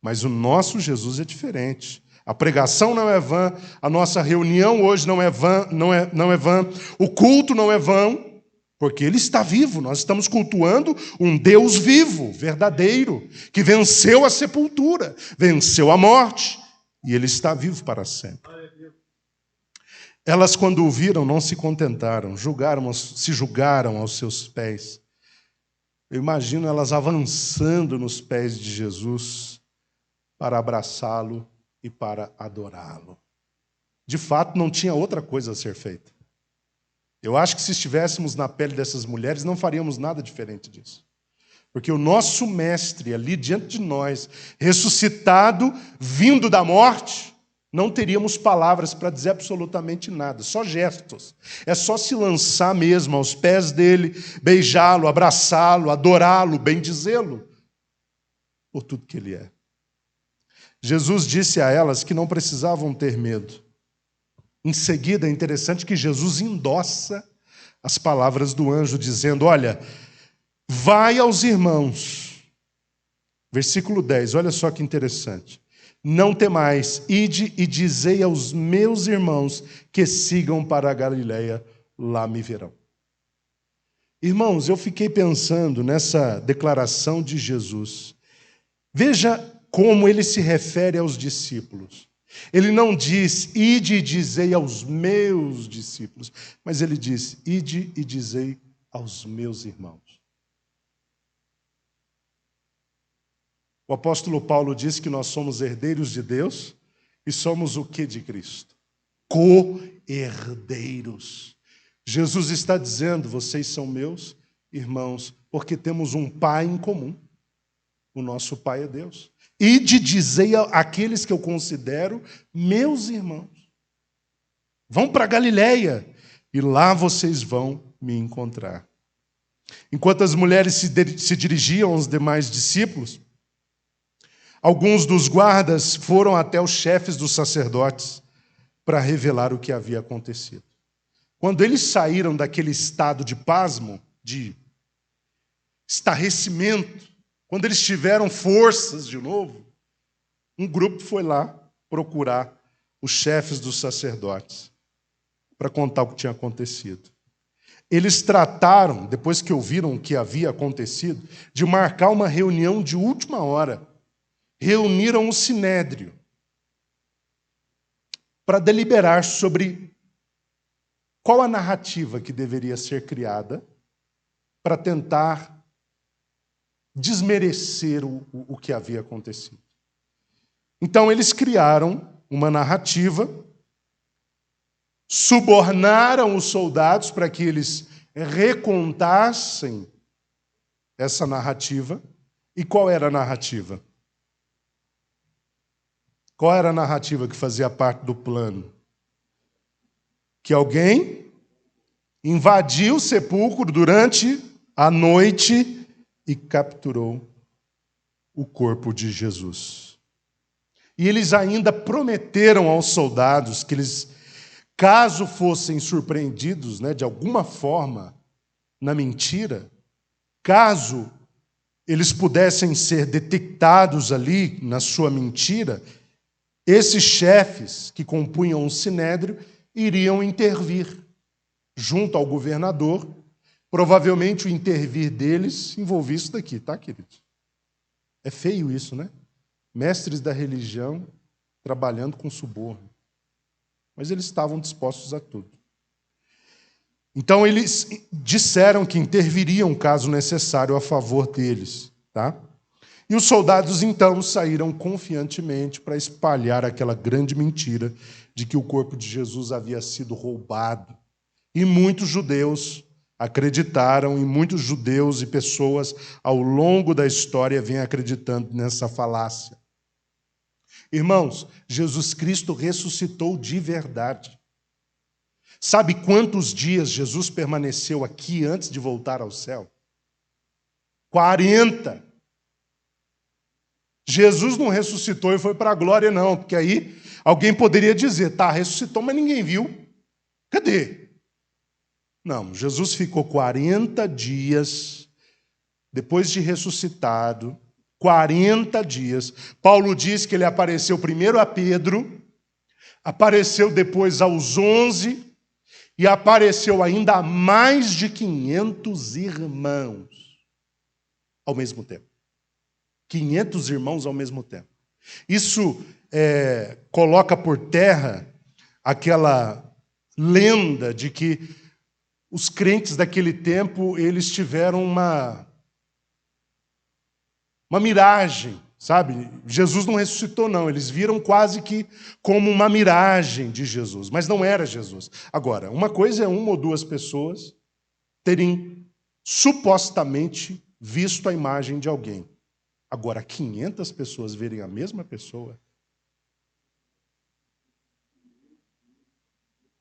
Mas o nosso Jesus é diferente. A pregação não é vã, a nossa reunião hoje não é vã, não é vã, o culto não é vão, porque Ele está vivo. Nós estamos cultuando um Deus vivo, verdadeiro, que venceu a sepultura, venceu a morte, e Ele está vivo para sempre. Elas, quando o viram, não se contentaram, se julgaram aos seus pés. Eu imagino elas avançando nos pés de Jesus para abraçá-lo e para adorá-lo. De fato, não tinha outra coisa a ser feita. Eu acho que se estivéssemos na pele dessas mulheres, não faríamos nada diferente disso. Porque o nosso mestre ali diante de nós, ressuscitado, vindo da morte, não teríamos palavras para dizer absolutamente nada, só gestos. É só se lançar mesmo aos pés dele, beijá-lo, abraçá-lo, adorá-lo, bendizê-lo, por tudo que ele é. Jesus disse a elas que não precisavam ter medo. Em seguida, é interessante que Jesus endossa as palavras do anjo, dizendo, olha, vai aos irmãos. Versículo 10, olha só que interessante. Não temais, ide e dizei aos meus irmãos que sigam para a Galileia, lá me verão. Irmãos, eu fiquei pensando nessa declaração de Jesus. Veja como ele se refere aos discípulos. Ele não diz, ide e dizei aos meus discípulos, mas ele diz, ide e dizei aos meus irmãos. O apóstolo Paulo diz que nós somos herdeiros de Deus e somos o que de Cristo? Co-herdeiros. Jesus está dizendo, vocês são meus irmãos, porque temos um Pai em comum. O nosso Pai é Deus. Ide dizei àqueles que eu considero meus irmãos. Vão para Galileia e lá vocês vão me encontrar. Enquanto as mulheres se dirigiam aos demais discípulos, alguns dos guardas foram até os chefes dos sacerdotes para revelar o que havia acontecido. Quando eles saíram daquele estado de pasmo, de estarrecimento, quando eles tiveram forças de novo, um grupo foi lá procurar os chefes dos sacerdotes para contar o que tinha acontecido. Eles trataram, depois que ouviram o que havia acontecido, de marcar uma reunião de última hora. Reuniram o sinédrio para deliberar sobre qual a narrativa que deveria ser criada para tentar desmerecer o que havia acontecido. Então, eles criaram uma narrativa, subornaram os soldados para que eles recontassem essa narrativa. E qual era a narrativa? Qual era a narrativa que fazia parte do plano? Que alguém invadiu o sepulcro durante a noite e capturou o corpo de Jesus. E eles ainda prometeram aos soldados que eles, caso fossem surpreendidos, de alguma forma na mentira, caso eles pudessem ser detectados ali na sua mentira, esses chefes que compunham o sinédrio iriam intervir junto ao governador. Provavelmente o intervir deles envolvia isso daqui, tá, queridos? É feio isso, né? Mestres da religião trabalhando com suborno. Mas eles estavam dispostos a tudo. Então eles disseram que interviriam, caso necessário, a favor deles, tá? E os soldados, então, saíram confiantemente para espalhar aquela grande mentira de que o corpo de Jesus havia sido roubado. E muitos judeus acreditaram, e muitos judeus e pessoas ao longo da história vêm acreditando nessa falácia. Irmãos, Jesus Cristo ressuscitou de verdade. Sabe quantos dias Jesus permaneceu aqui antes de voltar ao céu? 40. Jesus não ressuscitou e foi para a glória, não, porque aí alguém poderia dizer, tá, ressuscitou, mas ninguém viu. Cadê? Não, Jesus ficou 40 dias, depois de ressuscitado, 40 dias. Paulo diz que ele apareceu primeiro a Pedro, apareceu depois aos 11 e apareceu ainda a mais de 500 irmãos ao mesmo tempo. 500 irmãos ao mesmo tempo. Isso coloca por terra aquela lenda de que os crentes daquele tempo, eles tiveram uma miragem, Sabe? Jesus não ressuscitou, não. Eles viram quase que como uma miragem de Jesus, mas não era Jesus. Agora, uma coisa é uma ou duas pessoas terem supostamente visto a imagem de alguém. Agora, 500 pessoas verem a mesma pessoa?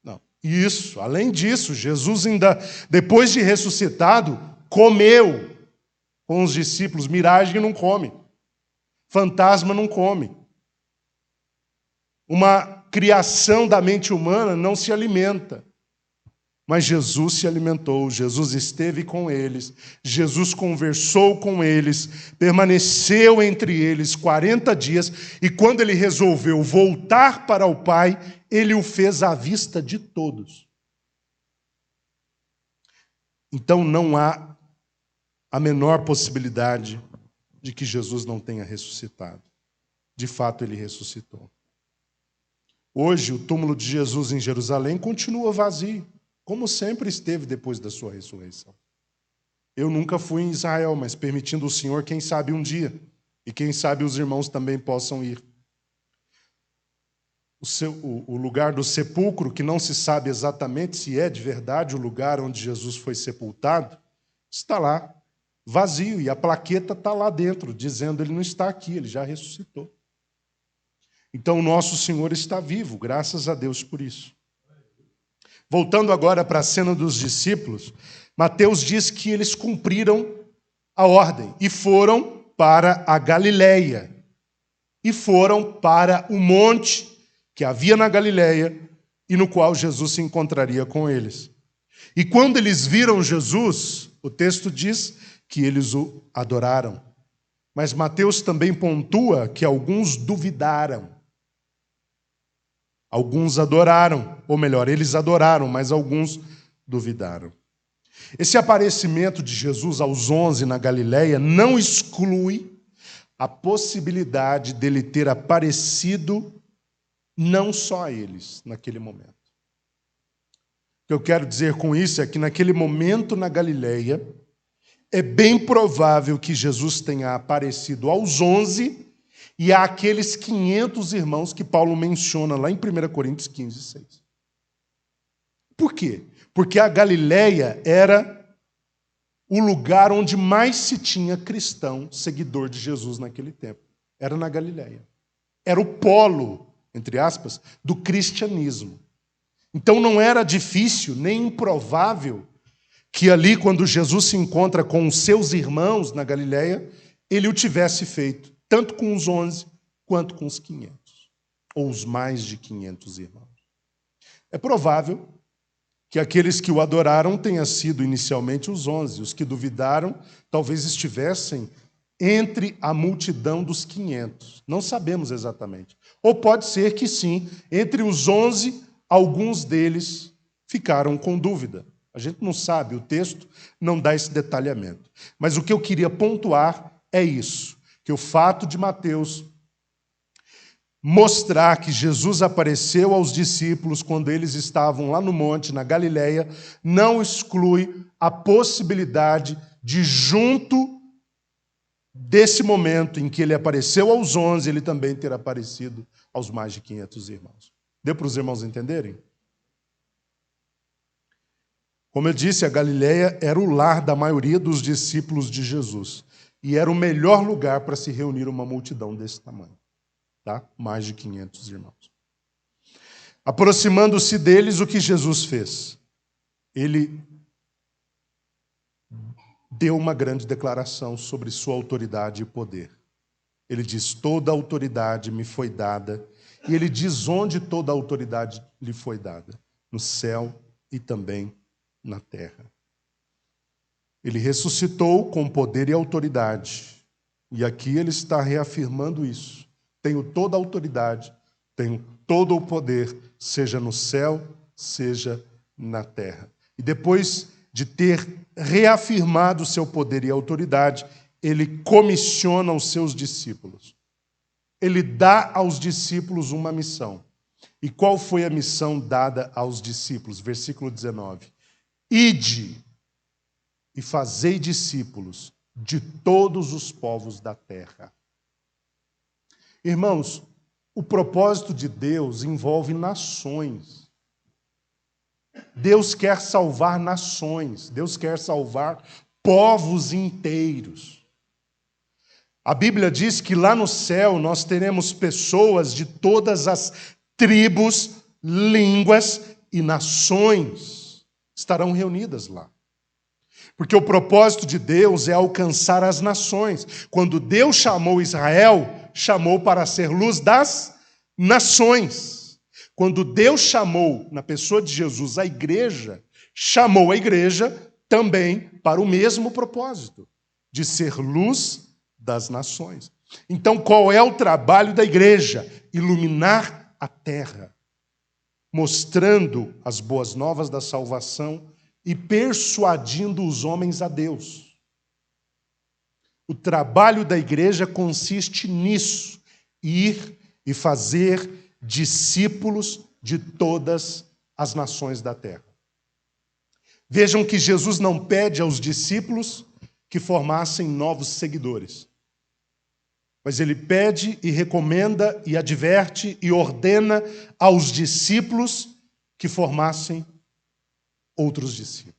Não. Isso, além disso, Jesus ainda, depois de ressuscitado, comeu com os discípulos. Miragem não come. Fantasma não come. Uma criação da mente humana não se alimenta. Mas Jesus se alimentou, Jesus esteve com eles, Jesus conversou com eles, permaneceu entre eles 40 dias, e quando ele resolveu voltar para o Pai, ele o fez à vista de todos. Então não há a menor possibilidade de que Jesus não tenha ressuscitado. De fato, ele ressuscitou. Hoje, o túmulo de Jesus em Jerusalém continua vazio, como sempre esteve depois da sua ressurreição. Eu nunca fui em Israel, mas permitindo o Senhor, quem sabe um dia, e quem sabe os irmãos também possam ir. O lugar do sepulcro, que não se sabe exatamente se é de verdade o lugar onde Jesus foi sepultado, está lá, vazio, e a plaqueta está lá dentro, dizendo ele não está aqui, ele já ressuscitou. Então, o nosso Senhor está vivo, graças a Deus por isso. Voltando agora para a cena dos discípulos, Mateus diz que eles cumpriram a ordem e foram para a Galileia. E foram para o monte que havia na Galileia e no qual Jesus se encontraria com eles. E quando eles viram Jesus, o texto diz que eles o adoraram. Mas Mateus também pontua que alguns duvidaram. Alguns adoraram, ou melhor, eles adoraram, mas alguns duvidaram. Esse aparecimento de Jesus aos 11 na Galileia não exclui a possibilidade dele ter aparecido não só a eles naquele momento. O que eu quero dizer com isso é que naquele momento na Galileia, é bem provável que Jesus tenha aparecido aos 11 e àqueles 500 irmãos que Paulo menciona lá em 1 Coríntios 15, 6. Por quê? Porque a Galileia era o lugar onde mais se tinha cristão, seguidor de Jesus naquele tempo. Era na Galileia. Era o polo, entre aspas, do cristianismo. Então não era difícil, nem improvável, que ali, quando Jesus se encontra com os seus irmãos na Galileia, ele o tivesse feito, tanto com os 11, quanto com os 500, ou os mais de 500 irmãos. É provável que aqueles que o adoraram tenham sido inicialmente os 11, os que duvidaram talvez estivessem entre a multidão dos 500, não sabemos exatamente. Ou pode ser que sim, entre os 11, alguns deles ficaram com dúvida. A gente não sabe, o texto não dá esse detalhamento. Mas o que eu queria pontuar é isso, que o fato de Mateus mostrar que Jesus apareceu aos discípulos quando eles estavam lá no monte, na Galileia, não exclui a possibilidade de, junto desse momento em que ele apareceu aos 11, ele também ter aparecido aos mais de 500 irmãos. Deu para os irmãos entenderem? Como eu disse, a Galileia era o lar da maioria dos discípulos de Jesus. E era o melhor lugar para se reunir uma multidão desse tamanho. Tá? Mais de 500 irmãos. Aproximando-se deles, o que Jesus fez? Ele deu uma grande declaração sobre sua autoridade e poder. Ele diz, toda a autoridade me foi dada. E ele diz onde toda a autoridade lhe foi dada. No céu e também na terra. Ele ressuscitou com poder e autoridade. E aqui ele está reafirmando isso. Tenho toda a autoridade, tenho todo o poder, seja no céu, seja na terra. E depois de ter reafirmado o seu poder e autoridade, ele comissiona os seus discípulos. Ele dá aos discípulos uma missão. E qual foi a missão dada aos discípulos? Versículo 19. Ide e fazei discípulos de todos os povos da terra. Irmãos, o propósito de Deus envolve nações. Deus quer salvar nações, Deus quer salvar povos inteiros. A Bíblia diz que lá no céu nós teremos pessoas de todas as tribos, línguas e nações estarão reunidas lá. Porque o propósito de Deus é alcançar as nações. Quando Deus chamou Israel, chamou para ser luz das nações. Quando Deus chamou, na pessoa de Jesus, a igreja, chamou a igreja também para o mesmo propósito, de ser luz das nações. Então, qual é o trabalho da igreja? Iluminar a terra, mostrando as boas novas da salvação e persuadindo os homens a Deus. O trabalho da igreja consiste nisso, ir e fazer discípulos de todas as nações da terra. Vejam que Jesus não pede aos discípulos que formassem novos seguidores, mas ele pede e recomenda e adverte e ordena aos discípulos que formassem outros discípulos.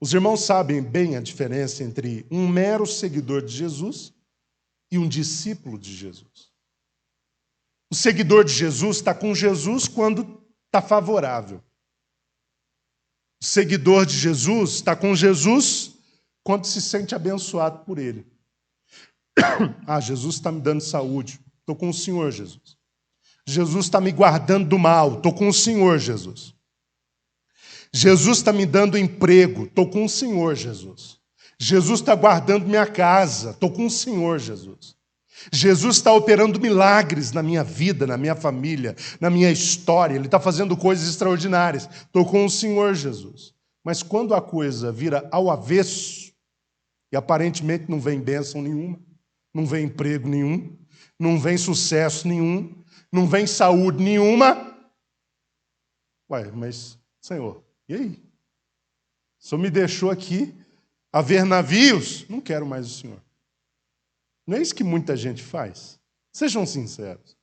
Os irmãos sabem bem a diferença entre um mero seguidor de Jesus e um discípulo de Jesus. O seguidor de Jesus está com Jesus quando está favorável. O seguidor de Jesus está com Jesus quando se sente abençoado por ele. Ah, Jesus está me dando saúde, estou com o Senhor, Jesus. Jesus está me guardando do mal, estou com o Senhor, Jesus. Jesus está me dando emprego, estou com o Senhor, Jesus. Jesus está guardando minha casa, estou com o Senhor, Jesus. Jesus está operando milagres na minha vida, na minha família, na minha história. Ele está fazendo coisas extraordinárias. Estou com o Senhor, Jesus. Mas quando a coisa vira ao avesso, e aparentemente não vem bênção nenhuma, não vem emprego nenhum, não vem sucesso nenhum, não vem saúde nenhuma. Ué, mas, Senhor, e aí? O Senhor me deixou aqui a ver navios? Não quero mais o Senhor. Não é isso que muita gente faz? Sejam sinceros.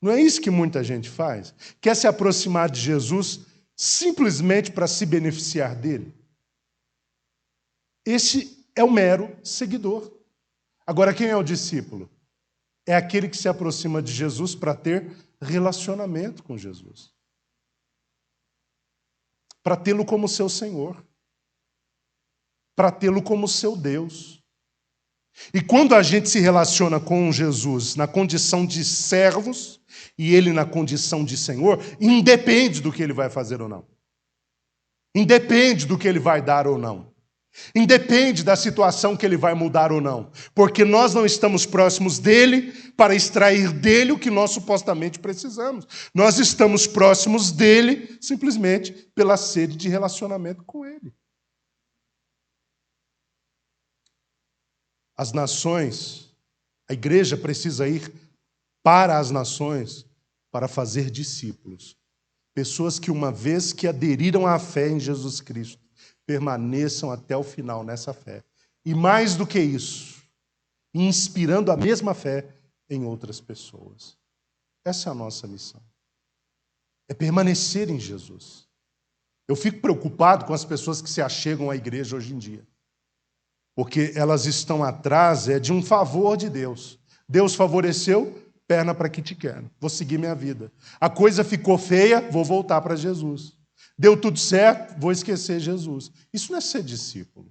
Não é isso que muita gente faz? Quer se aproximar de Jesus simplesmente para se beneficiar dele? Esse é o mero seguidor. Agora, quem é o discípulo? É aquele que se aproxima de Jesus para ter relacionamento com Jesus. Para tê-lo como seu Senhor. Para tê-lo como seu Deus. E quando a gente se relaciona com Jesus na condição de servos e ele na condição de Senhor, independe do que ele vai fazer ou não. Independe do que ele vai dar ou não. Independe da situação que ele vai mudar ou não. Porque nós não estamos próximos dele para extrair dele o que nós supostamente precisamos. Nós estamos próximos dele simplesmente pela sede de relacionamento com ele. As nações, a igreja precisa ir para as nações para fazer discípulos. Pessoas que, uma vez que aderiram à fé em Jesus Cristo, permaneçam até o final nessa fé. E mais do que isso, inspirando a mesma fé em outras pessoas. Essa é a nossa missão. É permanecer em Jesus. Eu fico preocupado com as pessoas que se achegam à igreja hoje em dia. Porque elas estão atrás de um favor de Deus. Deus favoreceu, perna para que te quero. Vou seguir minha vida. A coisa ficou feia, vou voltar para Jesus. Deu tudo certo, vou esquecer Jesus. Isso não é ser discípulo.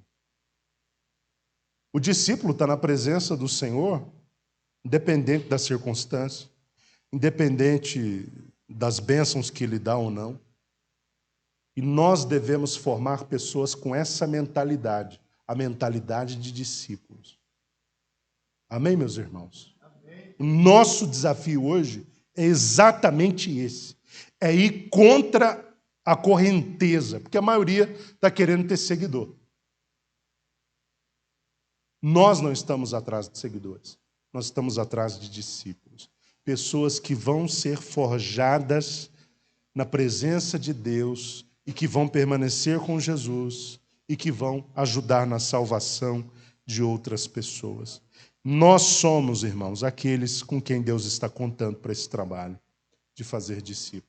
O discípulo está na presença do Senhor, independente das circunstâncias, independente das bênçãos que Ele dá ou não. E nós devemos formar pessoas com essa mentalidade, a mentalidade de discípulos. Amém, meus irmãos? Amém. O nosso desafio hoje é exatamente esse. É ir contra a correnteza, porque a maioria está querendo ter seguidor. Nós não estamos atrás de seguidores, nós estamos atrás de discípulos. Pessoas que vão ser forjadas na presença de Deus e que vão permanecer com Jesus e que vão ajudar na salvação de outras pessoas. Nós somos, irmãos, aqueles com quem Deus está contando para esse trabalho de fazer discípulos.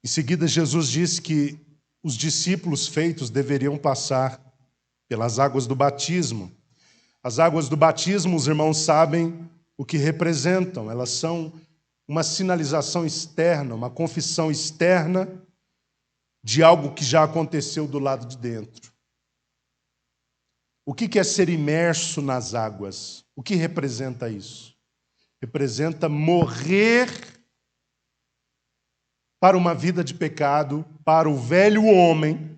Em seguida, Jesus disse que os discípulos feitos deveriam passar pelas águas do batismo. As águas do batismo, os irmãos sabem o que representam. Elas são uma sinalização externa, uma confissão externa de algo que já aconteceu do lado de dentro. O que é ser imerso nas águas? O que representa isso? Representa morrer para uma vida de pecado, para o velho homem,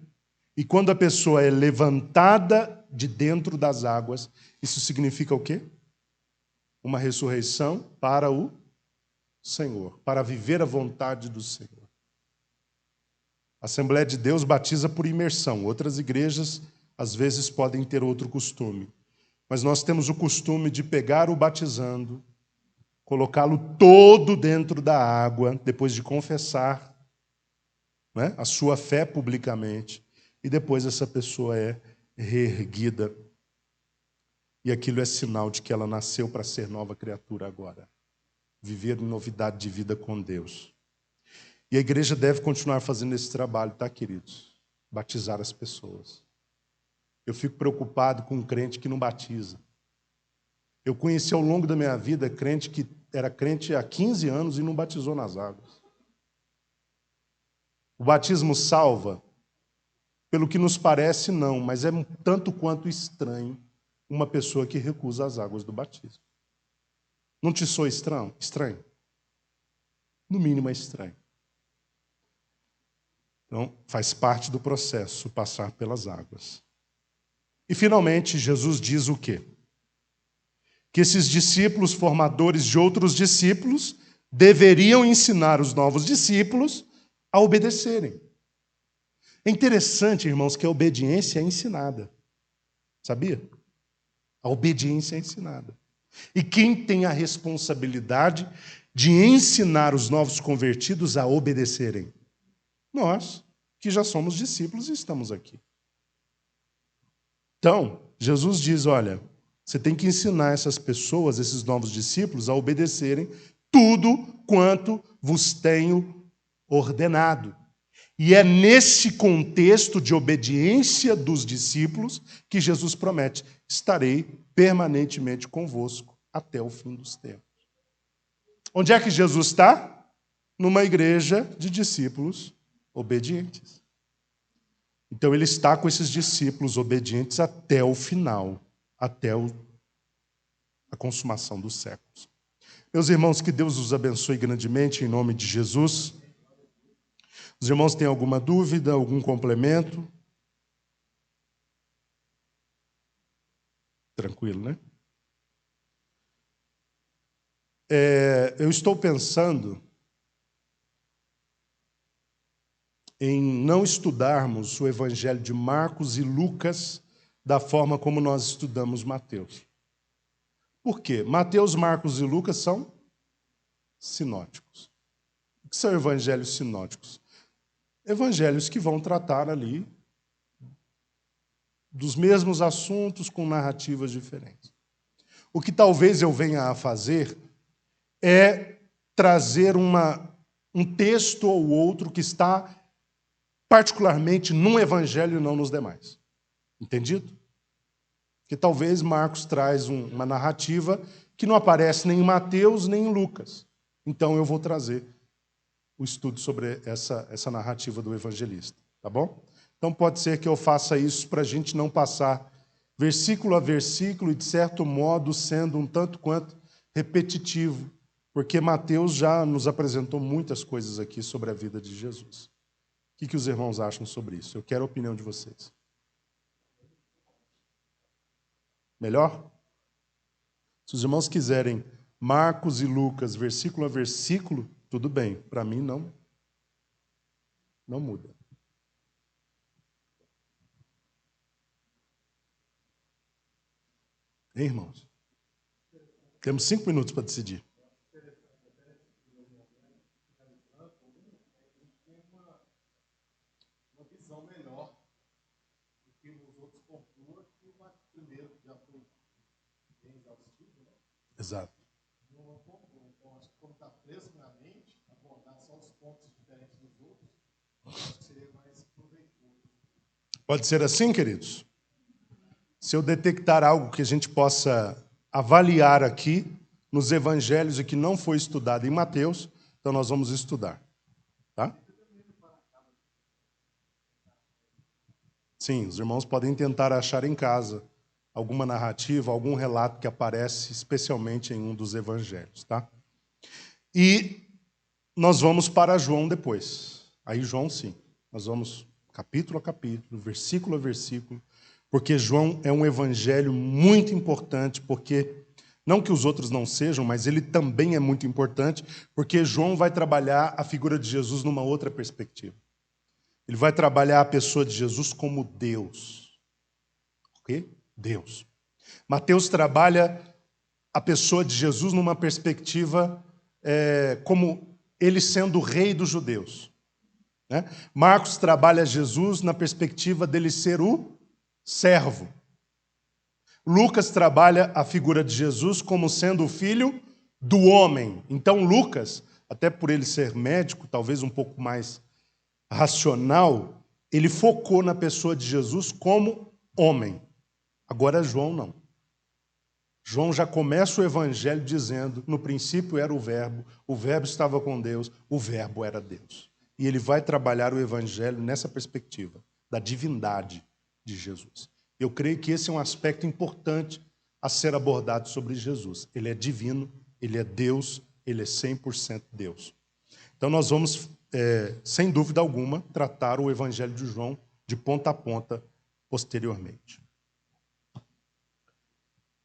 e quando a pessoa é levantada de dentro das águas, isso significa o quê? Uma ressurreição para o Senhor, para viver a vontade do Senhor. A Assembleia de Deus batiza por imersão. Outras igrejas, às vezes, podem ter outro costume. Mas nós temos o costume de pegar o batizando, colocá-lo todo dentro da água, depois de confessar, né, a sua fé publicamente, e depois essa pessoa é reerguida. E aquilo é sinal de que ela nasceu para ser nova criatura agora. Viver em novidade de vida com Deus. E a igreja deve continuar fazendo esse trabalho, tá, queridos? Batizar as pessoas. Eu fico preocupado com um crente que não batiza. Eu conheci ao longo da minha vida crente que era crente há 15 anos e não batizou nas águas. O batismo salva? Pelo que nos parece, não, mas é tanto quanto estranho uma pessoa que recusa as águas do batismo. Não te soa estranho? Estranho? No mínimo é estranho. Então, faz parte do processo passar pelas águas. E, finalmente, Jesus diz o quê? Que esses discípulos, formadores de outros discípulos, deveriam ensinar os novos discípulos a obedecerem. É interessante, irmãos, que a obediência é ensinada. Sabia? A obediência é ensinada. E quem tem a responsabilidade de ensinar os novos convertidos a obedecerem? Nós, que já somos discípulos e estamos aqui. Então, Jesus diz, olha, você tem que ensinar essas pessoas, esses novos discípulos, a obedecerem tudo quanto vos tenho ordenado. E é nesse contexto de obediência dos discípulos que Jesus promete: estarei permanentemente convosco até o fim dos tempos. Onde é que Jesus está? Numa igreja de discípulos obedientes. Então ele está com esses discípulos obedientes até o final, até a consumação dos séculos. Meus irmãos, que Deus os abençoe grandemente em nome de Jesus. Os irmãos têm alguma dúvida, algum complemento? Tranquilo, né? Eu estou pensando em não estudarmos o Evangelho de Marcos e Lucas da forma como nós estudamos Mateus. Por quê? Mateus, Marcos e Lucas são sinóticos. O que são evangelhos sinóticos? Evangelhos que vão tratar ali dos mesmos assuntos com narrativas diferentes. O que talvez eu venha a fazer é trazer um texto ou outro que está particularmente num evangelho e não nos demais. Entendido? Que talvez Marcos traz uma narrativa que não aparece nem em Mateus nem em Lucas. Então eu vou trazer o estudo sobre essa narrativa do evangelista, tá bom? Então pode ser que eu faça isso para a gente não passar versículo a versículo e, de certo modo, sendo um tanto quanto repetitivo, porque Mateus já nos apresentou muitas coisas aqui sobre a vida de Jesus. O que os irmãos acham sobre isso? Eu quero a opinião de vocês. Melhor? Se os irmãos quiserem Marcos e Lucas, versículo a versículo, tudo bem. Para mim, não muda. Hein, irmãos? Temos 5 minutos para decidir. Exato. Então, acho que como está preso na mente, abordar só os pontos diferentes dos outros, acho que seria mais proveitoso. Pode ser assim, queridos? Se eu detectar algo que a gente possa avaliar aqui nos evangelhos e que não foi estudado em Mateus, então nós vamos estudar. Tá? Sim, os irmãos podem tentar achar em casa alguma narrativa, algum relato que aparece especialmente em um dos evangelhos, tá? E nós vamos para João depois. Aí João, sim. Nós vamos capítulo a capítulo, versículo a versículo, porque João é um evangelho muito importante, porque não que os outros não sejam, mas ele também é muito importante, porque João vai trabalhar a figura de Jesus numa outra perspectiva. Ele vai trabalhar a pessoa de Jesus como Deus. Ok? Deus. Mateus trabalha a pessoa de Jesus numa perspectiva como ele sendo o rei dos judeus. Né? Marcos trabalha Jesus na perspectiva dele ser o servo. Lucas trabalha a figura de Jesus como sendo o filho do homem. Então Lucas, até por ele ser médico, talvez um pouco mais racional, ele focou na pessoa de Jesus como homem. Agora João não. João já começa o evangelho dizendo, no princípio era o verbo estava com Deus, o verbo era Deus. E ele vai trabalhar o evangelho nessa perspectiva, da divindade de Jesus. Eu creio que esse é um aspecto importante a ser abordado sobre Jesus. Ele é divino, ele é Deus, ele é 100% Deus. Então nós vamos, sem dúvida alguma, tratar o evangelho de João de ponta a ponta posteriormente.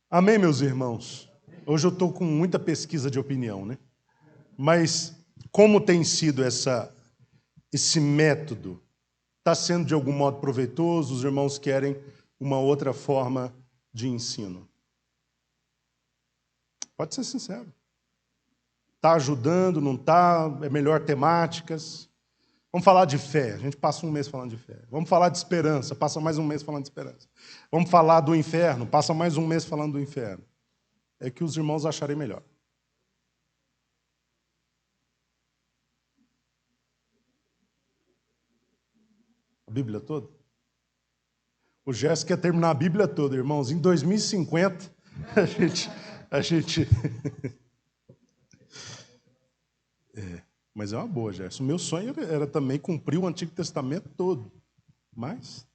Amém, meus irmãos? Hoje eu estou com muita pesquisa de opinião, né? Mas como tem sido esse método? Está sendo de algum modo proveitoso? Os irmãos querem uma outra forma de ensino? Pode ser sincero. Está ajudando, não está? É melhor temáticas? Vamos falar de fé, a gente passa um mês falando de fé. Vamos falar de esperança, passa mais um mês falando de esperança. Vamos falar do inferno, passa mais um mês falando do inferno. É que os irmãos acharem melhor. A Bíblia toda? O Gerson quer terminar a Bíblia toda, irmãos. Em 2050, a gente... Mas é uma boa, Gerson. O meu sonho era também cumprir o Antigo Testamento todo. Mas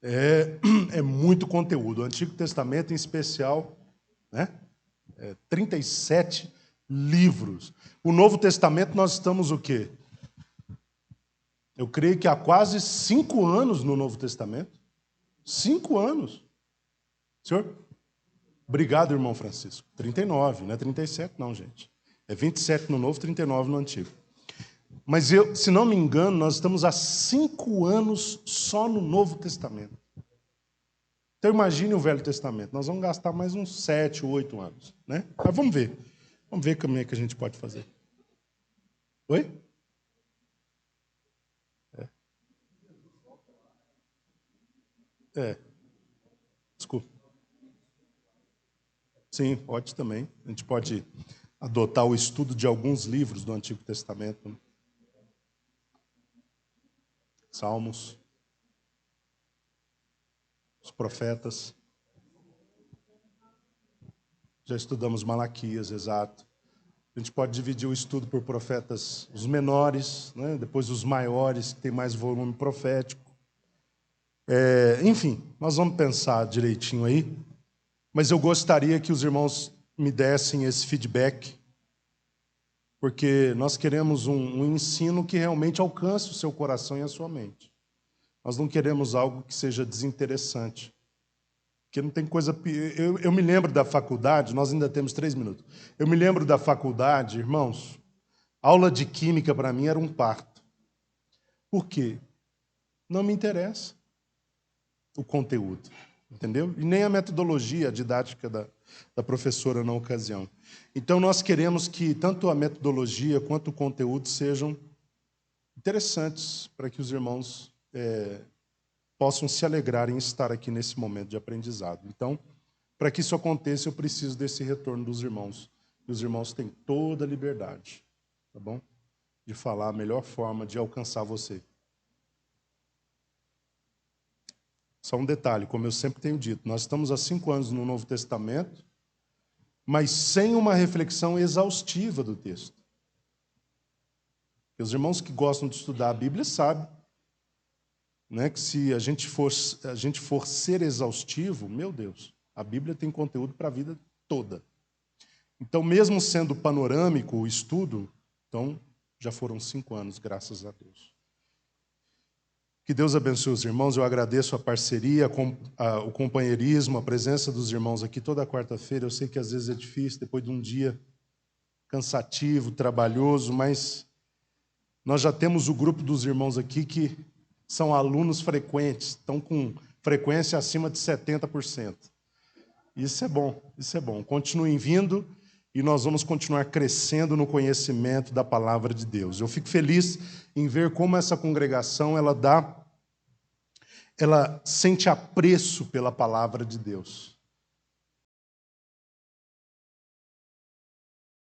é muito conteúdo. O Antigo Testamento, em especial, né? 37 livros. O Novo Testamento, nós estamos o quê? Eu creio que há quase 5 anos no Novo Testamento. 5 anos. Senhor? Obrigado, irmão Francisco. 39, não é 37 não, gente. É 27 no Novo, 39 no Antigo. Mas, se não me engano, nós estamos há 5 anos só no Novo Testamento. Então, imagine o Velho Testamento. Nós vamos gastar mais uns 7 ou 8 anos. Né? Mas vamos ver. Vamos ver como é que a gente pode fazer. Oi? Desculpa. Sim, pode também. A gente pode adotar o estudo de alguns livros do Antigo Testamento. Né? Salmos. Os profetas. Já estudamos Malaquias, exato. A gente pode dividir o estudo por profetas, os menores, né? Depois os maiores, que tem mais volume profético. Enfim, nós vamos pensar direitinho aí. Mas eu gostaria que os irmãos me dessem esse feedback, porque nós queremos um ensino que realmente alcance o seu coração e a sua mente. Nós não queremos algo que seja desinteressante. Porque não tem coisa... Eu me lembro da faculdade, nós ainda temos 3 minutos. Eu me lembro da faculdade, irmãos, aula de química para mim era um parto. Por quê? Não me interessa o conteúdo, entendeu? E nem a metodologia didática da professora na ocasião. Então, nós queremos que tanto a metodologia quanto o conteúdo sejam interessantes para que os irmãos possam se alegrar em estar aqui nesse momento de aprendizado. Então, para que isso aconteça, eu preciso desse retorno dos irmãos. E os irmãos têm toda a liberdade, tá bom? De falar a melhor forma de alcançar você. Só um detalhe, como eu sempre tenho dito, nós estamos há 5 anos no Novo Testamento, mas sem uma reflexão exaustiva do texto. Os irmãos que gostam de estudar a Bíblia sabem, né, que se a gente for ser exaustivo, meu Deus, a Bíblia tem conteúdo para a vida toda. Então, mesmo sendo panorâmico o estudo, então já foram 5 anos, graças a Deus. Que Deus abençoe os irmãos, eu agradeço a parceria, o companheirismo, a presença dos irmãos aqui toda quarta-feira. Eu sei que às vezes é difícil, depois de um dia cansativo, trabalhoso, mas nós já temos o grupo dos irmãos aqui que são alunos frequentes, estão com frequência acima de 70%. Isso é bom, isso é bom. Continuem vindo e nós vamos continuar crescendo no conhecimento da palavra de Deus. Eu fico feliz em ver como essa congregação ela sente apreço pela palavra de Deus.